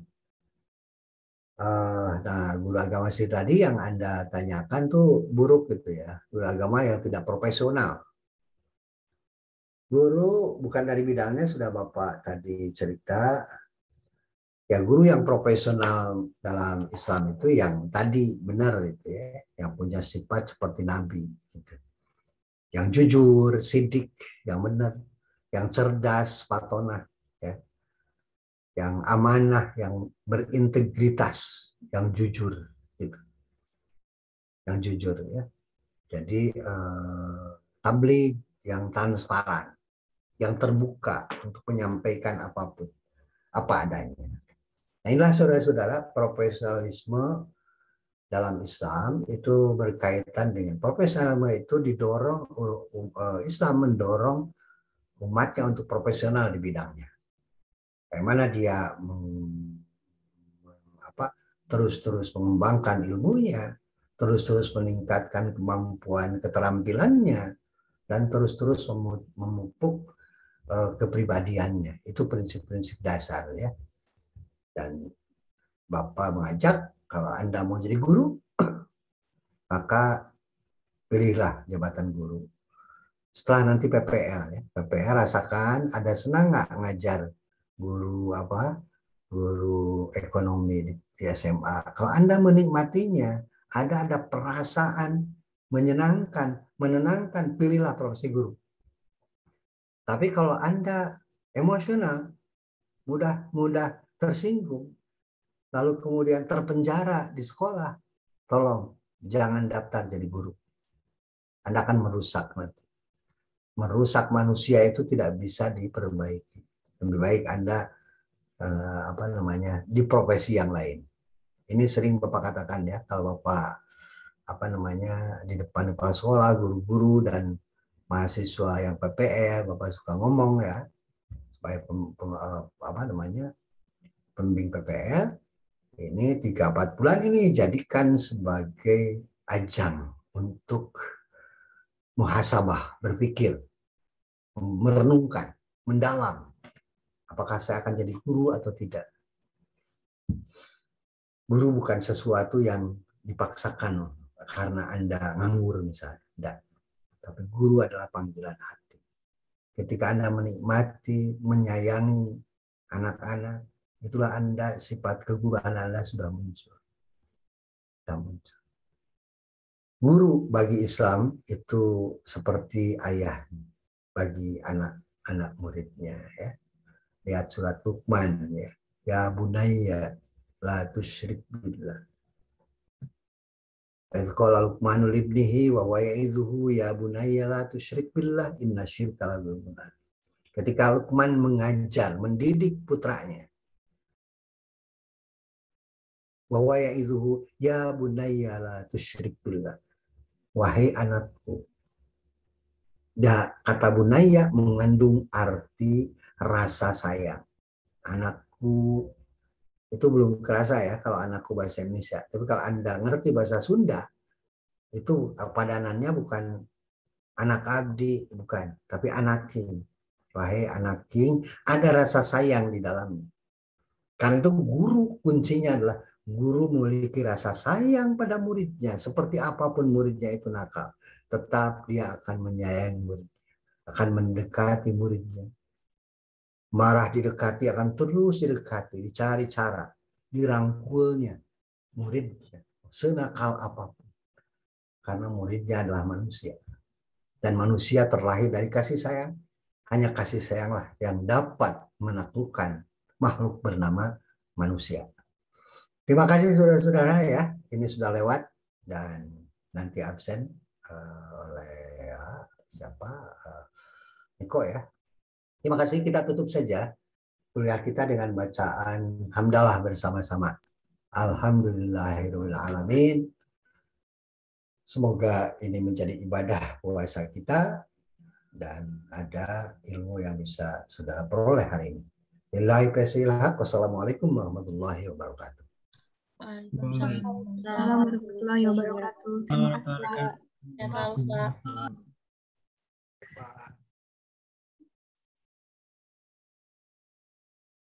Nah, guru agama sih tadi yang Anda tanyakan tuh buruk gitu ya. Guru agama yang tidak profesional. Guru bukan dari bidangnya, sudah Bapak tadi cerita. Ya guru yang profesional dalam Islam itu yang tadi benar gitu ya, yang punya sifat seperti Nabi gitu. Yang jujur, sidik, yang benar, yang cerdas, patonah ya. Yang amanah, yang berintegritas, yang jujur gitu. Yang jujur ya. Jadi tabligh yang transparan, yang terbuka untuk menyampaikan apapun, apa adanya. Nah inilah saudara-saudara, profesionalisme dalam Islam itu berkaitan dengan profesionalisme itu didorong, Islam mendorong umatnya untuk profesional di bidangnya. Bagaimana dia terus-terus mengembangkan ilmunya, terus-terus meningkatkan kemampuan keterampilannya, dan terus-terus memupuk kepribadiannya. Itu prinsip-prinsip dasar ya. Dan Bapak mengajak, kalau Anda mau jadi guru, maka pilihlah jabatan guru. Setelah nanti PPL ya, PPL rasakan ada senang nggak ngajar guru guru ekonomi di SMA. Kalau Anda menikmatinya, ada perasaan menenangkan, pilihlah profesi guru. Tapi kalau Anda emosional, mudah tersinggung, lalu kemudian terpenjara di sekolah, tolong jangan daftar jadi guru. Anda akan merusak nanti. Merusak manusia itu tidak bisa diperbaiki. Lebih baik Anda di profesi yang lain. Ini sering Bapak katakan ya, kalau Bapak di depan kepala sekolah, guru-guru dan mahasiswa yang PPL, Bapak suka ngomong ya, supaya pembimbing PPL ini 3-4 bulan ini jadikan sebagai ajang untuk muhasabah, berpikir, merenungkan, mendalam. Apakah saya akan jadi guru atau tidak? Guru bukan sesuatu yang dipaksakan karena Anda nganggur misalnya. Tidak. Tapi guru adalah panggilan hati. Ketika Anda menikmati, menyayangi anak-anak, itulah Anda, sifat keguruan Anda sudah muncul. Guru bagi Islam itu seperti ayah bagi anak-anak muridnya ya. Lihat surat Luqman ya. Ya bunayya la tusyrik billah. Qala Luqmanu libnihi wa ya'idhuhu ya bunayya la tusyrik billah inna syirka la dzulmun adzim. Ketika Luqman mengajar, mendidik putranya. Wa ya'idhuhu ya bunayya la tusyrik billah. Wahai anakku. Kata bunayya mengandung arti rasa sayang. Anakku itu belum kerasa ya kalau anakku bahasa Indonesia. Tapi kalau Anda ngerti bahasa Sunda, itu padanannya bukan anak abdi, bukan, tapi anaking. Wahai anaking, ada rasa sayang di dalamnya. Karena itu guru kuncinya adalah guru memiliki rasa sayang pada muridnya. Seperti apapun muridnya itu nakal, tetap dia akan menyayangi muridnya, akan mendekati muridnya. Marah didekati, akan terus didekati, dicari cara, dirangkulnya muridnya, senakal apapun. Karena muridnya adalah manusia. Dan manusia terlahir dari kasih sayang. Hanya kasih sayanglah yang dapat menaklukkan makhluk bernama manusia. Terima kasih saudara-saudara ya. Ini sudah lewat dan nanti absen oleh Niko ya. Terima kasih, kita tutup saja kuliah kita dengan bacaan hamdalah bersama-sama. Alhamdulillahirabbil alamin. Semoga ini menjadi ibadah puasa kita dan ada ilmu yang bisa saudara peroleh hari ini. Billahi taufiq. Wassalamualaikum warahmatullahi wabarakatuh. Waalaikumsalam warahmatullahi wabarakatuh. Terima kasih Pak.